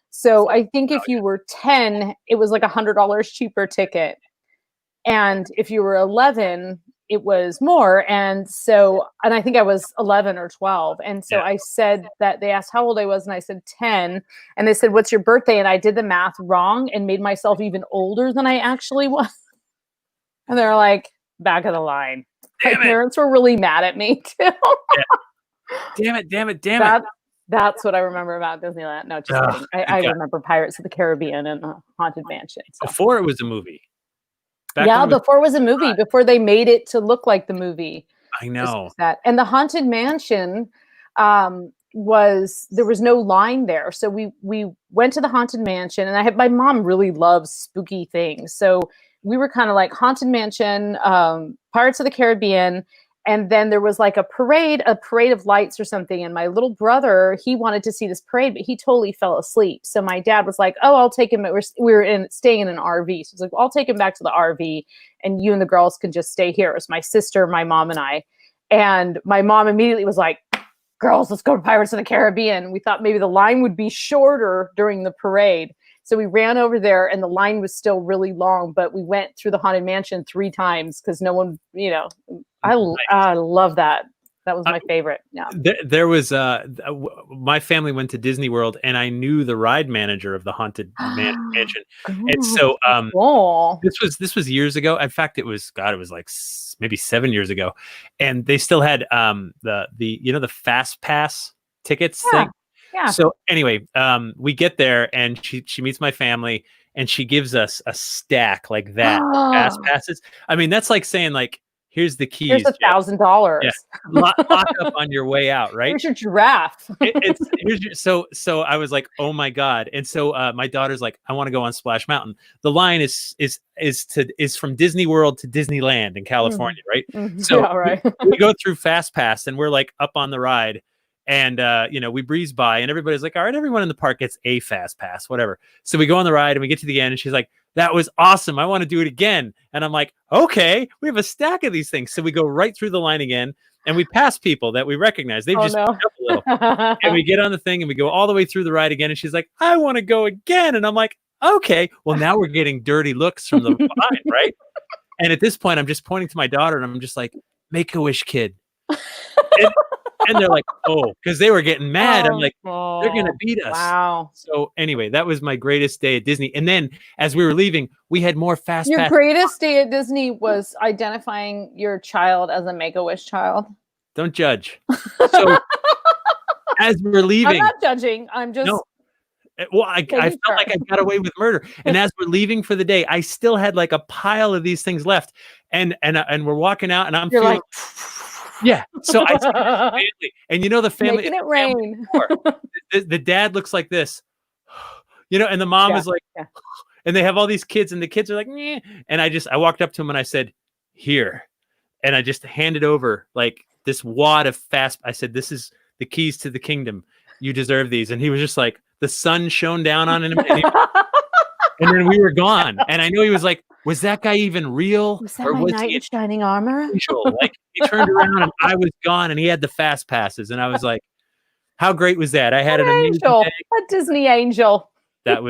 So I think if you were 10, it was like $100 cheaper ticket. And if you were 11, it was more. And I think I was 11 or 12. And so I said that they asked how old I was, and I said 10. And they said, what's your birthday? And I did the math wrong and made myself even older than I actually was. And they're like, back of the line. My parents were really mad at me too. Damn it. That's what I remember about Disneyland. No, just kidding. I remember Pirates of the Caribbean and Haunted Mansion. So. Before it was a movie. Before it was a movie, before they made it to look like the movie. I know that. And the Haunted Mansion there was no line there. So we went to the Haunted Mansion, and my mom really loves spooky things. So we were kind of like Haunted Mansion, Pirates of the Caribbean, and then there was like a parade of lights or something. And my little brother, he wanted to see this parade, but he totally fell asleep. So my dad was like, "Oh, I'll take him." We were staying in an RV. So he's like, "I'll take him back to the RV, and you and the girls can just stay here." It was my sister, my mom, and I. And my mom immediately was like, "Girls, let's go to Pirates of the Caribbean." We thought maybe the line would be shorter during the parade. So we ran over there, and the line was still really long, but we went through the Haunted Mansion 3 times because no one, I love that. That was my favorite. Yeah. There was my family went to Disney World, and I knew the ride manager of the Haunted Mansion. And so cool. this was years ago. In fact, it was like maybe 7 years ago, and they still had the fast pass tickets thing. Yeah. So anyway, we get there, and she meets my family, and she gives us a stack like that fast passes. I mean, that's like saying like, here's the keys. Here's $1,000. Yeah. Lock up on your way out, right? Here's your giraffe. So I was like, oh my God. And so my daughter's like, I want to go on Splash Mountain. The line is from Disney World to Disneyland in California, right? Mm-hmm. So yeah, right. we go through Fast Pass, and we're like up on the ride. And, we breeze by, and everybody's like, all right, everyone in the park gets a fast pass, whatever. So we go on the ride, and we get to the end, and she's like, that was awesome. I want to do it again. And I'm like, okay, we have a stack of these things. So we go right through the line again, and we pass people that we recognize. They've just up a little. And we get on the thing, and we go all the way through the ride again. And she's like, I want to go again. And I'm like, okay, well, now we're getting dirty looks from the line, right? And at this point, I'm just pointing to my daughter, and I'm just like, Make-A-Wish kid. And they're like, oh, because they were getting mad. I'm like, they're going to beat us. Wow. So anyway, that was my greatest day at Disney. And then as we were leaving, we had more fast Your pass. greatest day at Disney was identifying your child as a Make-A-Wish child. Don't judge. So as we're leaving. I'm not judging. I'm just. No. Well, I felt like I got away with murder. And as we're leaving for the day, I still had like a pile of these things left. And we're walking out, and I'm feeling like, yeah. So I see the family, and the family making it rain. The dad looks like this, and the mom is like, and they have all these kids, and the kids are like, Nyeh. And I walked up to him, and I said, here, and I just handed over like this wad of fast. I said, this is the keys to the kingdom. You deserve these. And he was just like, the sun shone down on him, and then we were gone. And I know he was like, was that guy even real? Was that my knight in shining armor? Like, he turned around, and I was gone, and he had the fast passes. And I was like, how great was that? I had an amazing day. A Disney angel. That's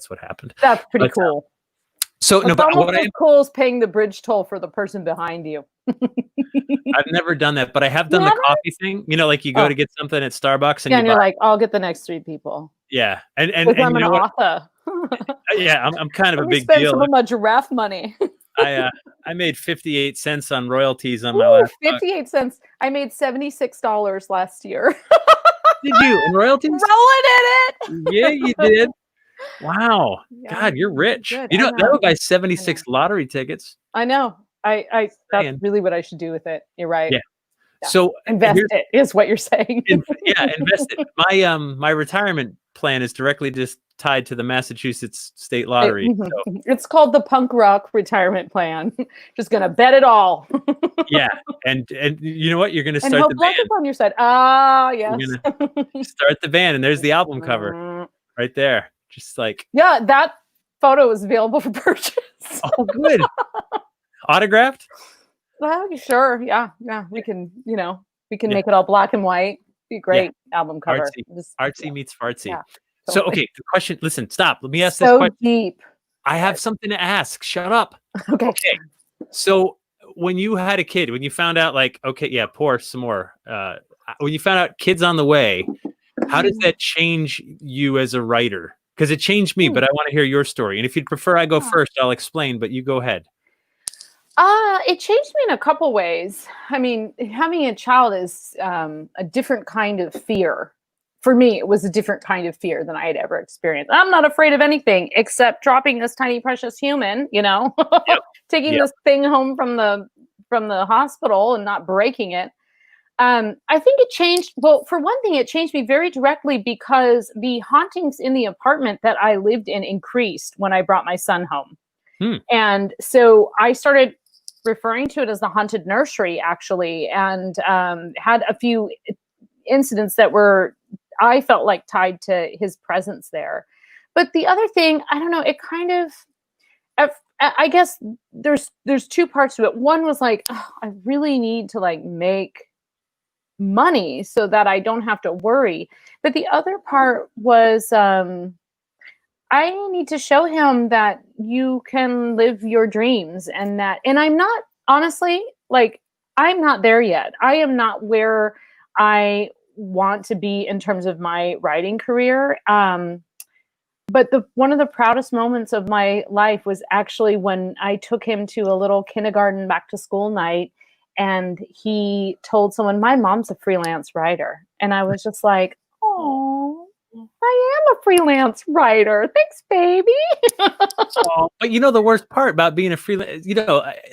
what happened. That's pretty cool. So it's almost as cool as paying the bridge toll for the person behind you. I've never done that, but I have done the coffee thing. Like you go to get something at Starbucks, and you're like, I'll get the next 3 people. Yeah, and I'm an author. Yeah, I'm kind of a big spend deal. Some of my giraffe money. I made 58 cents on royalties on my last 58 cents. I made $76 last year. Did you in royalties? Rolling in it. Yeah, you did. Wow. Yeah, God, you're rich. Good. That would buy 76 lottery tickets. I know. That's really what I should do with it. You're right. Yeah. So invest it is what you're saying. Invest it. My retirement plan is directly just tied to the Massachusetts State Lottery. So. It's called the punk rock retirement plan. Just gonna bet it all. Yeah, and you know what? You're gonna start and the band. Luck is on your side. Ah, yes. You're gonna start the band, and there's the album cover right there. Just like that photo is available for purchase. Oh, good. Autographed? Well, sure. Yeah. We can make it all black and white. Be a great album cover. Artsy meets fartsy. Yeah, totally. So, okay, the question, listen, stop. Let me ask this question. Deep. I have something to ask. Shut up. Okay. So, when you had a kid, when you found out pour some more. When you found out kids on the way, how does that change you as a writer? Because it changed me, but I want to hear your story. And if you'd prefer I go first, I'll explain, but you go ahead. It changed me in a couple ways. I mean, having a child is a different kind of fear. For me, it was a different kind of fear than I had ever experienced. I'm not afraid of anything except dropping this tiny precious human, Yep. taking Yep. this thing home from the hospital and not breaking it. I think it changed. Well, for one thing, it changed me very directly because the hauntings in the apartment that I lived in increased when I brought my son home. Hmm. And so I started referring to it as the Haunted Nursery, actually, and had a few incidents that were, I felt like, tied to his presence there. But the other thing, I don't know, it kind of, I guess there's two parts to it. One was like, oh, I really need to like make money so that I don't have to worry. But the other part was I need to show him that you can live your dreams and I'm not, honestly, like, I'm not there yet. I am not where I want to be in terms of my writing career. But the one of the proudest moments of my life was actually when I took him to a little kindergarten back to school night and he told someone, my mom's a freelance writer. And I was just like, oh, I am a freelance writer. Thanks, baby. But the worst part about being a freelance,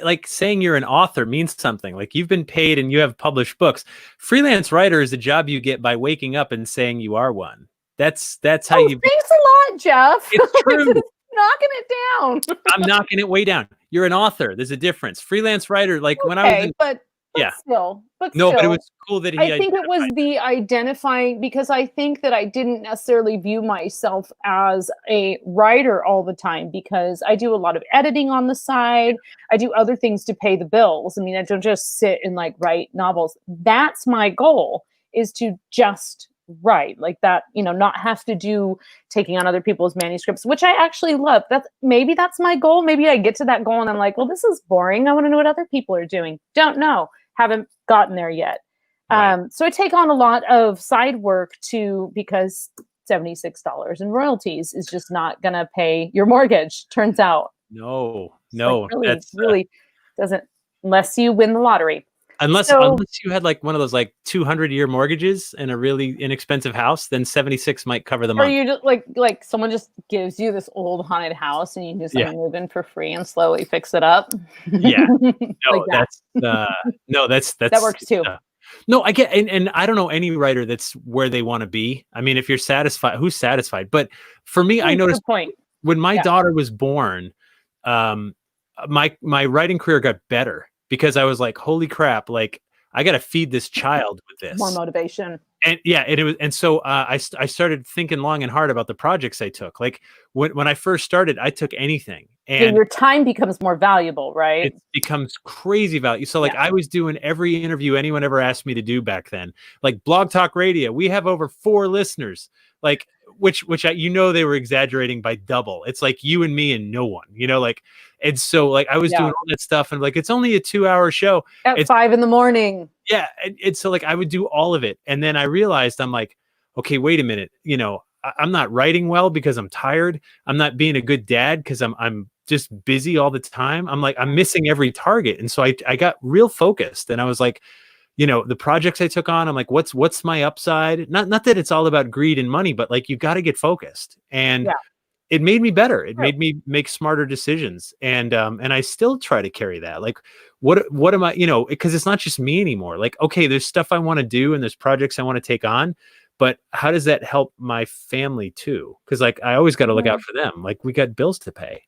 like saying you're an author means something. Like you've been paid and you have published books. Freelance writer is a job you get by waking up and saying you are one. That's how Oh, you. thanks a lot, Jeff. It's true. Just knocking it down. I'm knocking it way down. You're an author. There's a difference. Freelance writer, like when I was Okay, in, but yeah, still, no, but it was cool that he I think it was identified. the identifying, because I think that I didn't necessarily view myself as a writer all the time because I do a lot of editing on the side. I do other things to pay the bills. I mean, I don't just sit and like write novels. That's my goal, is to just write like that, not have to do taking on other people's manuscripts, which I actually love. That's my goal. Maybe I get to that goal and I'm like, well, this is boring. I want to know what other people are doing. Don't know. Haven't gotten there yet. Right. So I take on a lot of side work too, because $76 in royalties is just not going to pay your mortgage. Turns out, No, it's like no, really, that's really doesn't, unless you win the lottery. unless So, you had like one of those like 200-year mortgages in a really inexpensive house, then 76 might cover the or month. you just like someone just gives you this old haunted house and you just like Yeah, move in for free and slowly fix it up. yeah. Like No, that. That that's works too. no, I get, and I don't know any writer that's where they want to be. I mean, if you're satisfied, who's satisfied? But for me, I Good noticed point. when my Yeah. daughter was born, um, my writing career got better because I was like, holy crap, like I got to feed this child with More this. motivation. And yeah, and it was, and so I started thinking long and hard about the projects I took. Like when I first started, I took anything, Yeah, and your time becomes more valuable, right? it becomes crazy value. So like Yeah. I was doing every interview anyone ever asked me to do back then. Like Blog Talk Radio, we have over 4 listeners. Like which they were exaggerating by double. It's like you and me and no one, like, and so like I was doing Yeah. all that stuff and like it's only a 2-hour show. At It's 5 a.m. yeah, and so like I would do all of it. And then I realized I'm like, okay, wait a minute, I'm not writing well because I'm tired. I'm not being a good dad because I'm just busy all the time. I'm like, I'm missing every target. And so I got real focused and I was like, the projects I took on, I'm like, what's my upside? Not that it's all about greed and money, but like you got to get focused. And Yeah. it made me better. It True. made me make smarter decisions. And I still try to carry that. Like, what am I, because it's not just me anymore. Like, okay, there's stuff I want to do and there's projects I want to take on, but how does that help my family too? Because like I always got to look out for them. Like we got bills to pay.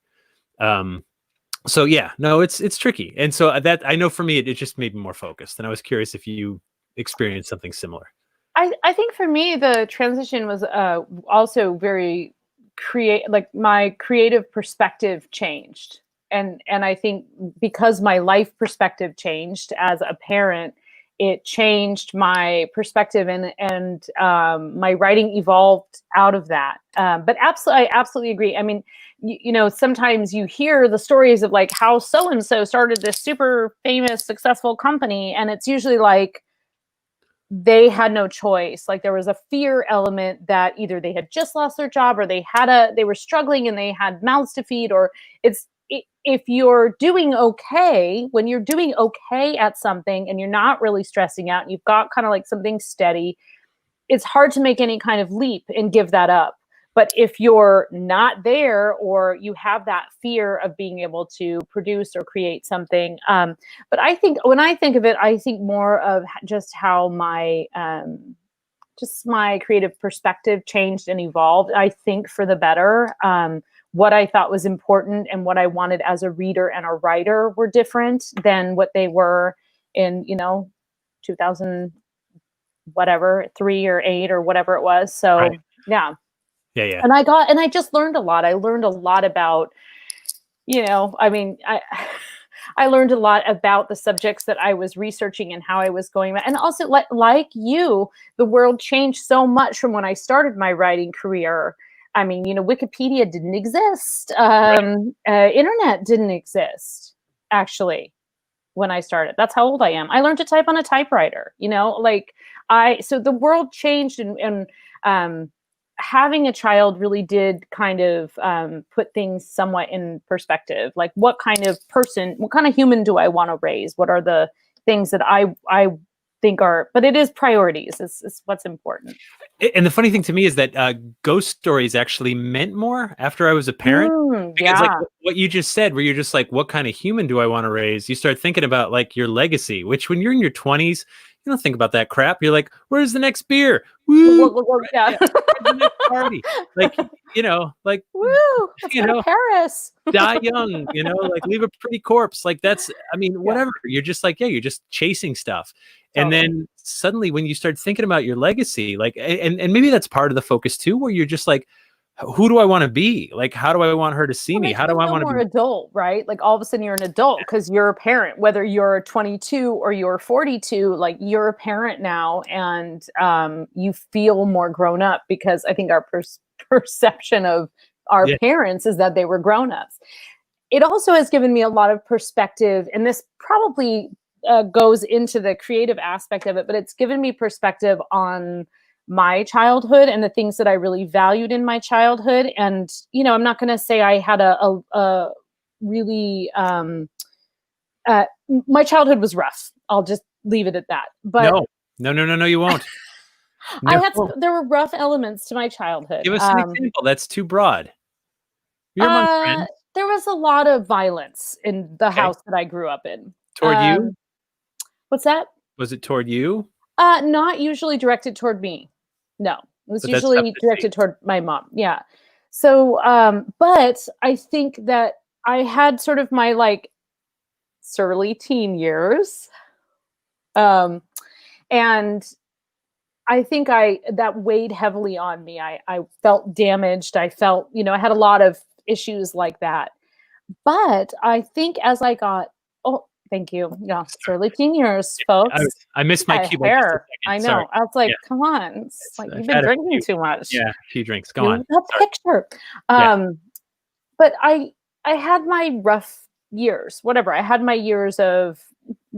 So yeah, no, it's tricky. And so that I know for me, it just made me more focused. And I was curious if you experienced something similar. I think for me the transition was also very like my creative perspective changed. And I think because my life perspective changed as a parent, it changed my perspective and my writing evolved out of that. But absolutely, I absolutely agree. I mean, sometimes you hear the stories of like how so and so started this super famous, successful company, and it's usually like they had no choice. Like there was a fear element that either they had just lost their job or they were struggling and they had mouths to feed, or if you're doing okay, when you're doing okay at something and you're not really stressing out and you've got kind of like something steady, it's hard to make any kind of leap and give that up. But if you're not there, or you have that fear of being able to produce or create something, but I think when I think of it, I think more of just how my creative perspective changed and evolved. I think for the better. What I thought was important and what I wanted as a reader and a writer were different than what they were in 2000 whatever 3 or 8 or whatever it was. So Right. yeah. Yeah. And I just learned a lot. I learned a lot about, I mean, I learned a lot about the subjects that I was researching and how I was going. And also, like you, the world changed so much from when I started my writing career. I mean, Wikipedia didn't exist. Internet didn't exist, actually, when I started. That's how old I am. I learned to type on a typewriter, so the world changed, and having a child really did kind of put things somewhat in perspective. Like, what kind of human do I want to raise? What are the things that I think are, but it is priorities. It's what's important. And the funny thing to me is that ghost stories actually meant more after I was a parent. Because like what you just said, where you're just like, what kind of human do I want to raise? You start thinking about like your legacy, which when you're in your 20s, you don't think about that crap. You're like, where's the next beer? Woo! Yeah. The next party. Like, like, woo! Let's go to Paris. Die young, like leave a pretty corpse. Like whatever. You're just like, you're just chasing stuff. Totally. And then suddenly when you start thinking about your legacy, like, and maybe that's part of the focus too, where you're just like, who do I want to be? Like, how do I want her to see me? How do I want to be more adult, right? Like all of a sudden you're an adult because you're a parent, whether you're 22 or you're 42, like you're a parent now, and you feel more grown up, because I think our perception of our parents is that they were grown-ups. It also has given me a lot of perspective, and this probably goes into the creative aspect of it, but it's given me perspective on my childhood and the things that I really valued in my childhood. And, I'm not going to say I had a really, my childhood was rough. I'll just leave it at that. But no, you won't. No. There were rough elements to my childhood. Give us an example. That's too broad. You're among friends. There was a lot of violence in the house that I grew up in. Toward you? What's that? Was it toward you? Not usually directed toward me. No, it was usually directed toward my mom. Yeah. So, but I think that I had sort of my like surly teen years. And I think that weighed heavily on me. I felt damaged. I felt, I had a lot of issues like that. But I think as I got, thank you. Yeah, early teen years, folks. I missed my keyboard. Hair. I know. Sorry. I was like, come on. It's like you've been drinking too much. Yeah, a few drinks. Go on. A picture. But I had my rough years, whatever. I had my years of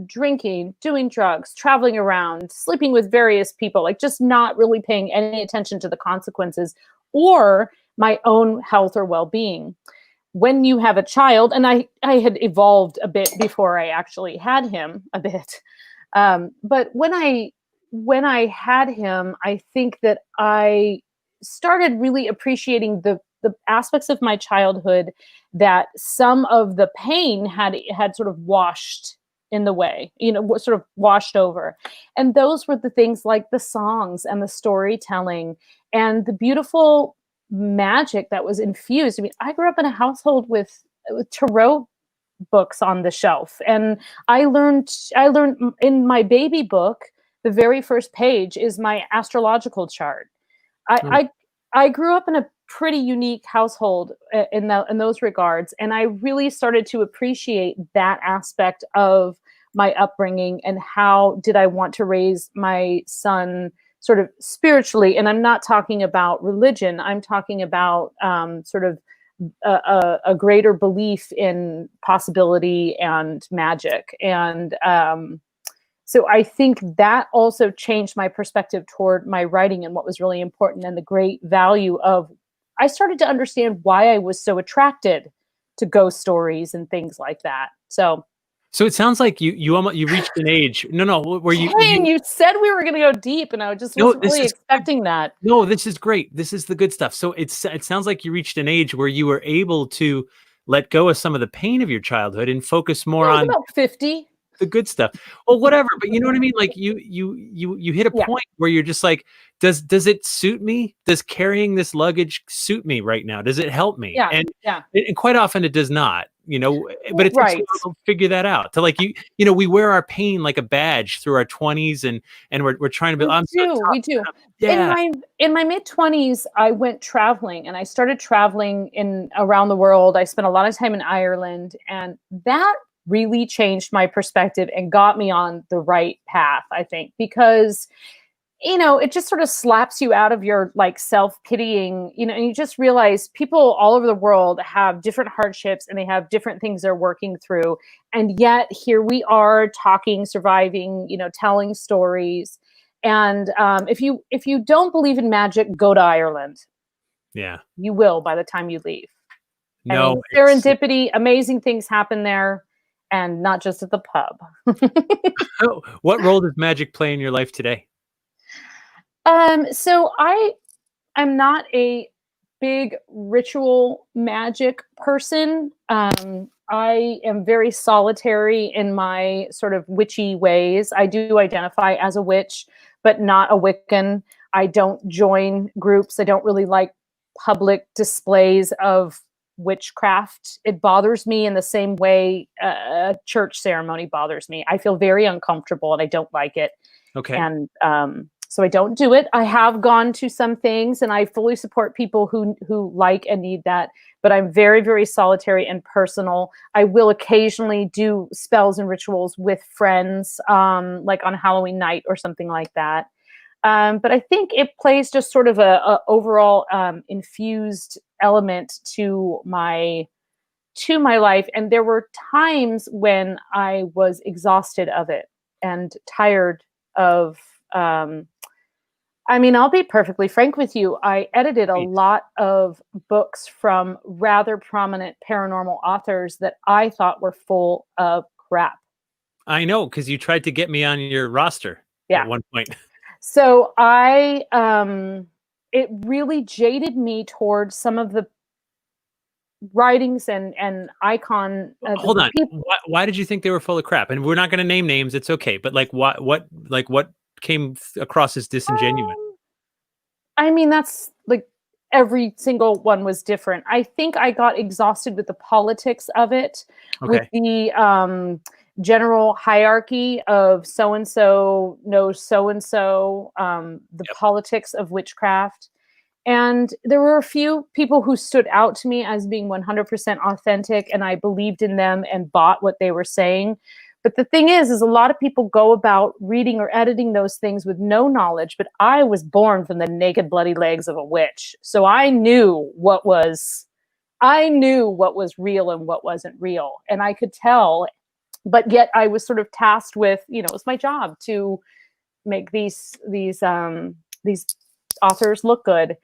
drinking, doing drugs, traveling around, sleeping with various people, like just not really paying any attention to the consequences or my own health or well-being. When you have a child, and I had evolved a bit before I actually had him a bit. But when I had him, I think that I started really appreciating the aspects of my childhood that some of the pain had sort of washed in the way, sort of washed over. And those were the things like the songs and the storytelling and the beautiful magic that was infused. I mean, I grew up in a household with tarot books on the shelf, and I learned in my baby book, the very first page is my astrological chart. I grew up in a pretty unique household in those regards, and I really started to appreciate that aspect of my upbringing and how did I want to raise my son sort of spiritually. And I'm not talking about religion. I'm talking about sort of a greater belief in possibility and magic. And so I think that also changed my perspective toward my writing and what was really important, and the great value of, I started to understand why I was so attracted to ghost stories and things like that. So it sounds like you almost you reached an age. No, where you said we were going to go deep, and I just no, wasn't this really is expecting that. no, this is great. This is the good stuff. So it sounds like you reached an age where you were able to let go of some of the pain of your childhood and focus more I was on about 50. the good stuff. Well, whatever, but you know what I mean? Like you hit a Yeah. point where you're just like, does it suit me? Does carrying this luggage suit me right now? Does it help me? Yeah. And Yeah. and quite often it does not, but it takes a Right. while to figure that out. To like we wear our pain like a badge through our 20s and we're trying to be I'm so tough. We do. Yeah. In my mid-20s, I went traveling, and I started traveling in around the world. I spent a lot of time in Ireland, and that really changed my perspective and got me on the right path, I think, because it just sort of slaps you out of your like self-pitying, and you just realize people all over the world have different hardships and they have different things they're working through. And yet here we are talking, surviving, telling stories. And if you don't believe in magic, go to Ireland. Yeah. You will by the time you leave. I No, mean, serendipity, amazing things happen there, and not just at the pub. what role does magic play in your life today? So I'm not a big ritual magic person. I am very solitary in my sort of witchy ways. I do identify as a witch, but not a Wiccan. I don't join groups. I don't really like public displays of witchcraft. It bothers me in the same way a church ceremony bothers me. I feel very uncomfortable and I don't like it. Okay. And so I don't do it. I have gone to some things, and I fully support people who like and need that. But I'm very, very solitary and personal. I will occasionally do spells and rituals with friends, like on Halloween night or something like that. But I think it plays just sort of a overall infused element to my life. And there were times when I was exhausted of it and tired of. I'll be perfectly frank with you. I edited a lot of books from rather prominent paranormal authors that I thought were full of crap. I know, because you tried to get me on your roster at one point. So it really jaded me towards some of the writings and icon. Hold on. Why did you think they were full of crap? And we're not going to name names. It's okay. But like, what came across as disingenuous? That's like every single one was different. I think I got exhausted with the politics of it, with the general hierarchy of so-and-so knows so-and-so, the politics of witchcraft. And there were a few people who stood out to me as being 100% authentic, and I believed in them and bought what they were saying. But the thing is a lot of people go about reading or editing those things with no knowledge, but I was born from the naked, bloody legs of a witch. So I knew what was real and what wasn't real. And I could tell, but yet I was sort of tasked with, it was my job to make these authors look good.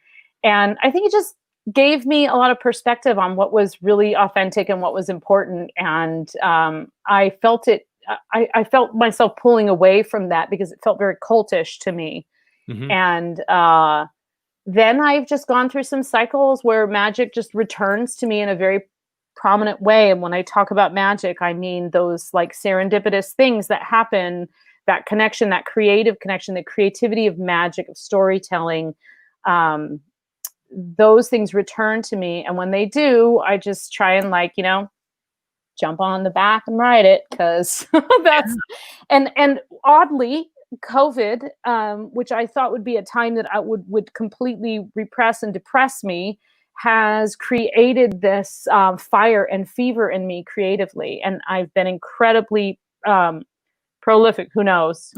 And I think it just gave me a lot of perspective on what was really authentic and what was important. And I felt it. I felt myself pulling away from that because it felt very cultish to me. Mm-hmm. And then I've just gone through some cycles where magic just returns to me in a very prominent way. And when I talk about magic, I mean those like serendipitous things that happen, that connection, that creative connection, the creativity of magic, of storytelling. Those things return to me. And when they do, I just try and jump on the back and ride it, because that's and oddly COVID, which I thought would be a time that I would completely repress and depress me, has created this fire and fever in me creatively. And I've been incredibly prolific. Who knows,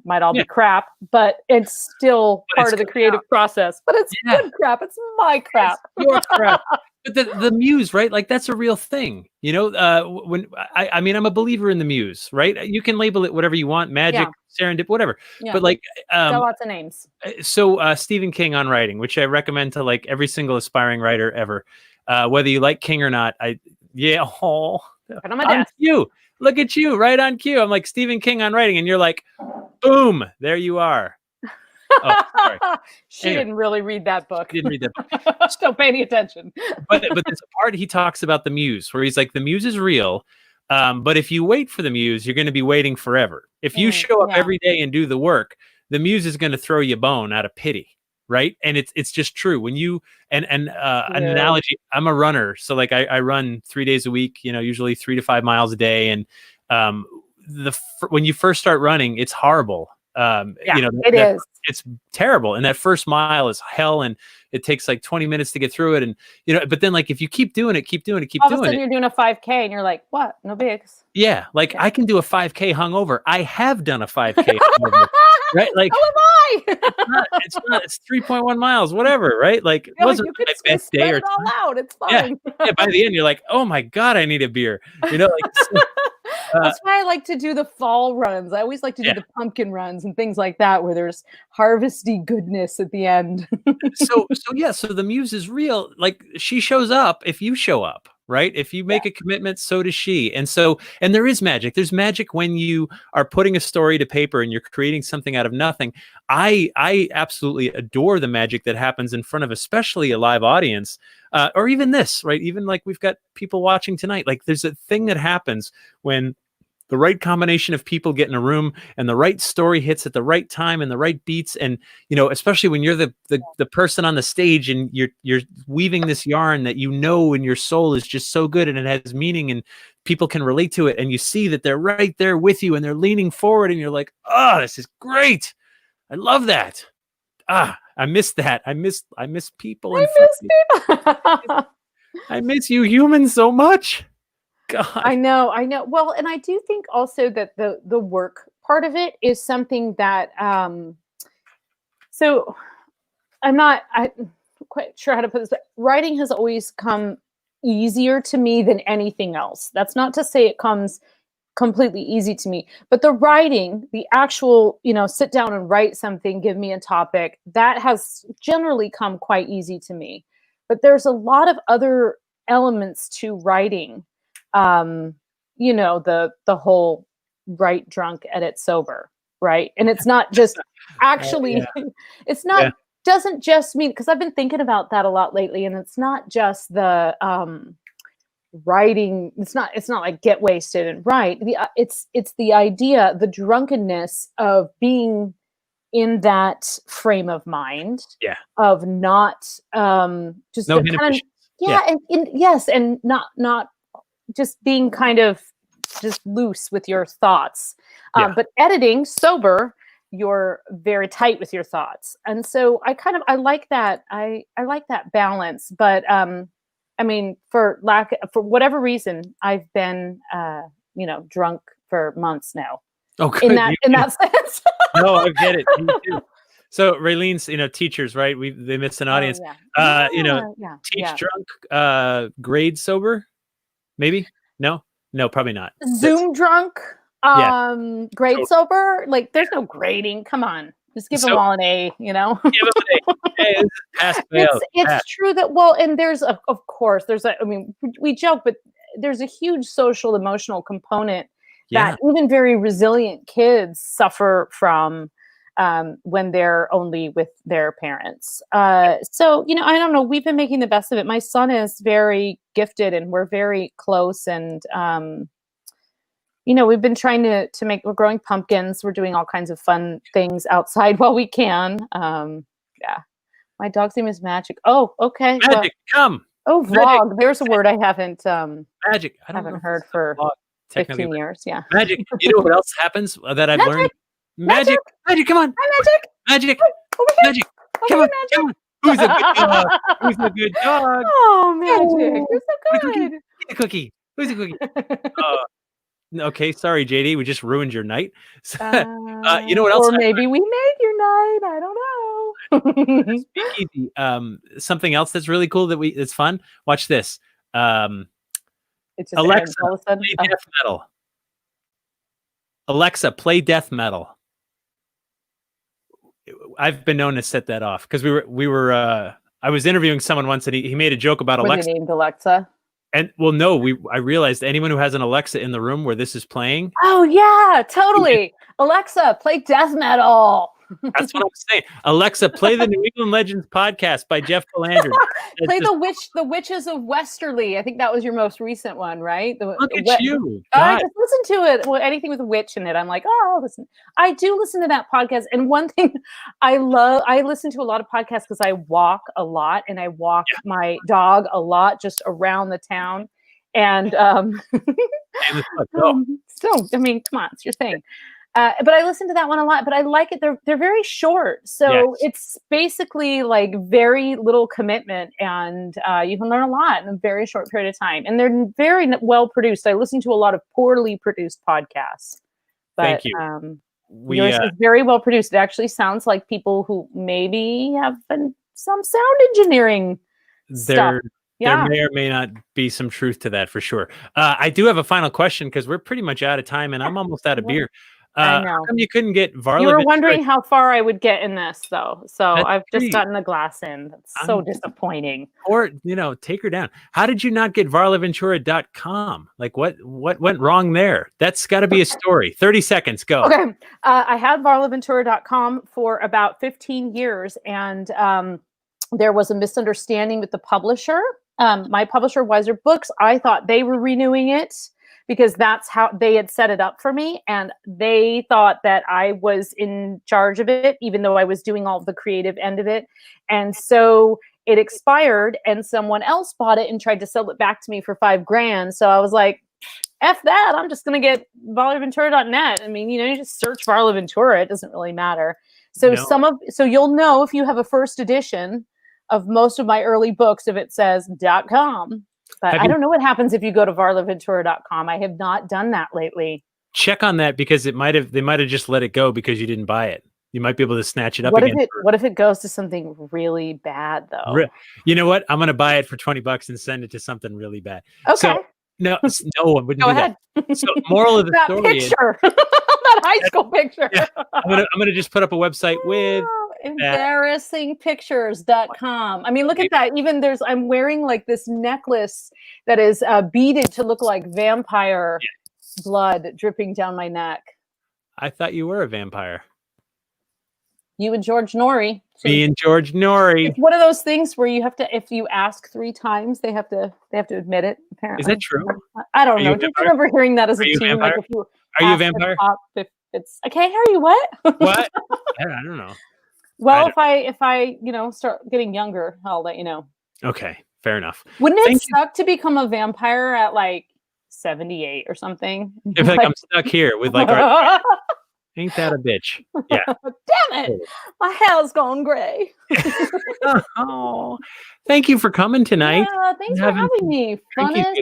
might all be crap, but it's still part of the creative process. But it's good crap. It's my crap. It's your crap. But the muse, right? Like that's a real thing. When I'm a believer in the muse, right? You can label it whatever you want, magic, serendip, whatever. Yeah. But like got lots of names. So Stephen King on writing, which I recommend to like every single aspiring writer ever. Whether you like King or not, Yeah. Oh, Put on my on desk. cue. Look at you, right on cue. I'm like Stephen King on writing, and you're like, boom, there you are. Oh, sorry. She Anyway, didn't really read that book. I didn't read that book. Don't pay any attention. But there's a part he talks about the muse where he's like, the muse is real. But if you wait for the muse, you're going to be waiting forever. If you show up every day and do the work, the muse is going to throw you a bone out of pity. Right. And it's just true when you an analogy. I'm a runner. So like I run 3 days a week, usually 3 to 5 miles a day. And when you first start running, it's horrible. It is. It's terrible. And that first mile is hell. And it takes like 20 minutes to get through it. And, but then like, if you keep doing it, all of a sudden you're doing a 5K and you're like, what? No bigs. Yeah. Like I can do a 5K hungover. I have done a 5K hungover. Right? Like, oh am I? it's 3.1 miles, whatever, right? Like it wasn't my best day or it all out. It's fine. Yeah. By the end, you're like, oh my God, I need a beer. That's why I like to do the fall runs. I always like to do the pumpkin runs and things like that, where there's harvesty goodness at the end. So the muse is real. Like she shows up if you show up. Right. If you make a commitment, so does she. And there is magic. There's magic when you are putting a story to paper and you're creating something out of nothing. I absolutely adore the magic that happens in front of especially a live audience, or even this, right? Even like we've got people watching tonight. Like there's a thing that happens when the right combination of people get in a room and the right story hits at the right time and the right beats. And, especially when you're the person on the stage and you're weaving this yarn that in your soul is just so good and it has meaning and people can relate to it. And you see that they're right there with you and they're leaning forward and you're like, oh, this is great. I love that. I miss that. I miss people. I miss you humans so much. God. I know. Well, and I do think also that the work part of it is something that, so I'm quite sure how to put this, but writing has always come easier to me than anything else. That's not to say it comes completely easy to me, but the writing, the actual, sit down and write something, give me a topic, that has generally come quite easy to me. But there's a lot of other elements to writing. The whole write drunk, edit sober, right? And it's not just actually, it's not, doesn't just mean, because I've been thinking about that a lot lately, and it's not just the writing. It's not like get wasted and write. It's the idea, the drunkenness of being in that frame of mind, of not just no inhibitions. And not just being kind of just loose with your thoughts. But editing sober, you're very tight with your thoughts. And so I like that. I like that balance. But for whatever reason, I've been drunk for months now. Oh, good. In that sense. No, I get it. Me too. So Raylene's, teachers, right? They missed an audience. Teach drunk, grade sober. Maybe? No, probably not. Zoom drunk, grade sober. Like, there's no grading. Come on, just give them all an A. Give them an A. Hey, it's true that. Well, and there's of course we joke, but there's a huge social emotional component that even very resilient kids suffer from. When they're only with their parents. So, I don't know. We've been making the best of it. My son is very gifted and we're very close. And, we've been trying we're growing pumpkins. We're doing all kinds of fun things outside while we can. My dog's name is Magic. Oh, okay. Magic, come. Oh, vlog. Magic. There's a word I haven't Magic. I haven't heard for 15 years. Yeah. Magic. You know what else happens that I've learned? Magic, come on. Hi, Magic. Oh Magic. Come on. Who's a good dog? Who's a good dog? Oh, Magic. You're so good. Eat a cookie. Who's a cookie? Okay, sorry, JD. We just ruined your night. You know what else? Or maybe we made your night. I don't know. Easy. Something else that's really cool that's fun. Watch this. Alexa, play death metal. Alexa, play death metal. I've been known to set that off because we were I was interviewing someone once and he made a joke about Alexa. Were they named Alexa? And well, no, I realized anyone who has an Alexa in the room where this is playing. Oh yeah, totally. Alexa, play death metal. That's what I'm saying. Alexa, play the New England Legends podcast by Jeff Belanger. Play the Witches of Westerly. I think that was your most recent one, right? Look at you. I God. just listen to it. Well, anything with a witch in it, I'm like, oh, I'll listen. I do listen to that podcast. And one thing I listen to a lot of podcasts because I walk a lot and I walk my dog a lot just around the town. And so, I mean, come on, it's your thing. But I listen to that one a lot, but I like it. They're very short. So it's basically like very little commitment and you can learn a lot in a very short period of time. And they're very well produced. I listen to a lot of poorly produced podcasts. But, thank you. Yours is very well produced. It actually sounds like people who maybe have some sound engineering stuff. There may or may not be some truth to that for sure. I do have a final question because we're pretty much out of time and I'm almost out of beer. I know. How come you couldn't get Varla? You were wondering how far I would get in this, though. So I've just gotten a glass in. That's so disappointing. Or, take her down. How did you not get varlaventura.com? Like, what went wrong there? That's got to be a story. 30 seconds, go. Okay. I had varlaventura.com for about 15 years, and there was a misunderstanding with the publisher. My publisher, Wiser Books, I thought they were renewing it because that's how they had set it up for me. And they thought that I was in charge of it, even though I was doing all the creative end of it. And so it expired and someone else bought it and tried to sell it back to me for $5,000. So I was like, F that, I'm just going to get varlaventura.net. I mean, you just search Varla Ventura. It doesn't really matter. So so you'll know if you have a first edition of most of my early books if it says .com. But I don't know what happens if you go to varlaventura.com. I have not done that lately. Check on that because they might have just let it go because you didn't buy it. You might be able to snatch it up again. What if it goes to something really bad though? You know what? I'm going to buy it for $20 and send it to something really bad. Okay. So, no one wouldn't do ahead. that. So moral of the story is that high school picture. Yeah, I'm gonna just put up a website with embarrassingpictures.com. I mean, look at that. Even I'm wearing like this necklace that is beaded to look like vampire blood dripping down my neck. I thought you were a vampire. You and George Norrie. Me and George Norrie. It's one of those things where you have to, if you ask 3 times, they have to admit it. Apparently, is that true? I don't know. I remember hearing that as a teen. Like if you are you a vampire? If it's I can't hear you. What? What? I don't know. Well, if I start getting younger, I'll let you know. Okay, fair enough. Wouldn't it suck to become a vampire at like 78 or something? If I'm stuck here with like ain't that a bitch? Yeah. Damn it. My hair's gone gray. Oh, thank you for coming tonight. Yeah, thanks for having me. Funnest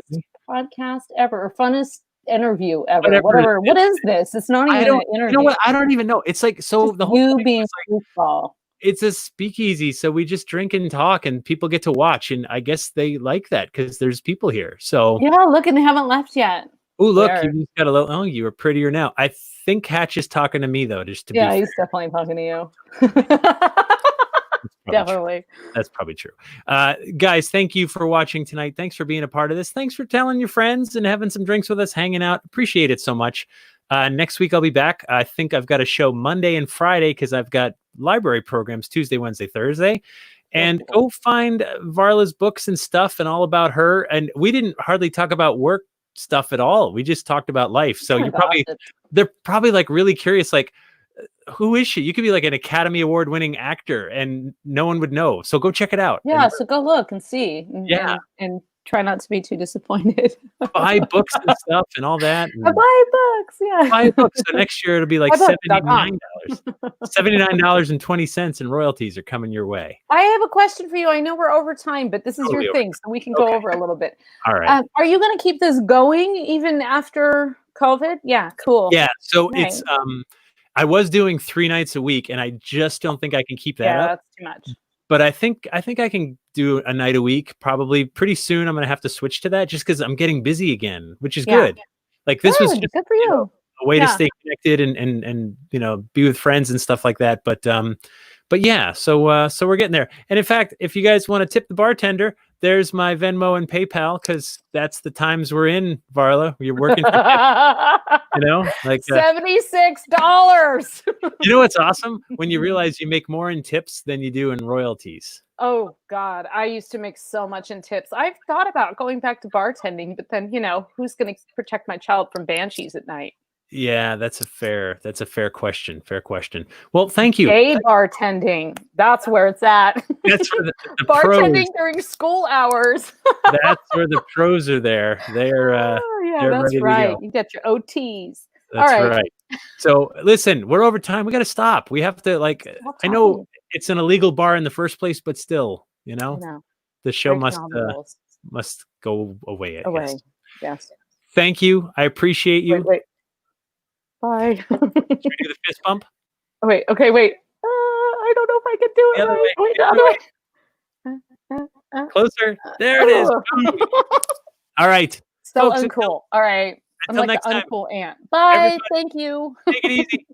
podcast ever. Or funnest interview ever. Whatever. What is this? It's not even an interview. You know what? I don't even know. It's like the whole you being goofball. It's a speakeasy, so we just drink and talk, and people get to watch, and I guess they like that because there's people here. So yeah, look, and they haven't left yet. Oh, look, you just got a little. Oh, you were prettier now. I think Hatch is talking to me though, just to be fair. He's definitely talking to you. Definitely. True. That's probably true. Guys, thank you for watching tonight. Thanks for being a part of this. Thanks for telling your friends and having some drinks with us, hanging out. Appreciate it so much. Next week I'll be back. I think I've got a show Monday and Friday because I've got library programs Tuesday, Wednesday, Thursday. And go find Varla's books and stuff and all about her. And we didn't hardly talk about work stuff at all. We just talked about life. So they're probably like really curious, like, who is she? You could be like an Academy Award winning actor and no one would know. So go check it out. Yeah. So go look and see. And try not to be too disappointed. Buy books and stuff and all that. And buy books. Yeah. Buy books. So next year it'll be like $79. $79.20 and royalties are coming your way. I have a question for you. I know we're over time, but this is your thing. So we can go over a little bit. All right. Are you going to keep this going even after COVID? Yeah. Cool. Yeah. So it's, I was doing 3 nights a week and I just don't think I can keep that up. That's too much. But I think I can do a night a week. Probably pretty soon. I'm going to have to switch to that just because I'm getting busy again, which is good. Like this was just good for you. A way to stay connected and be with friends and stuff like that. But yeah, so we're getting there. And in fact, if you guys want to tip the bartender, there's my Venmo and PayPal, because that's the times we're in, Varla. You're working for tips, like $76. you know what's awesome? When you realize you make more in tips than you do in royalties. Oh God, I used to make so much in tips. I've thought about going back to bartending, but then who's going to protect my child from banshees at night? Yeah, that's a fair question. Fair question. Well, thank you. Gay bartending. That's where it's at. That's for the Bartending pros. during school hours. That's where the pros are there. They're Yeah, they're that's ready to right. go. You get your OTs. That's All right. right. So listen, we're over time. We got to stop. We have to I know it's an illegal bar in the first place, but still, I know. the show Breaking all the rules. must go away. I guess. Yes. Thank you. I appreciate you. Wait. Bye. Should we do the fist bump? Wait. Okay. Wait. I don't know if I can do it. The other right. way. Wait, the other way. Closer. There it is. All right. So Folks, uncool. All right. I'm until like next the time. uncool aunt. Bye. Everybody, Thank you. take it easy.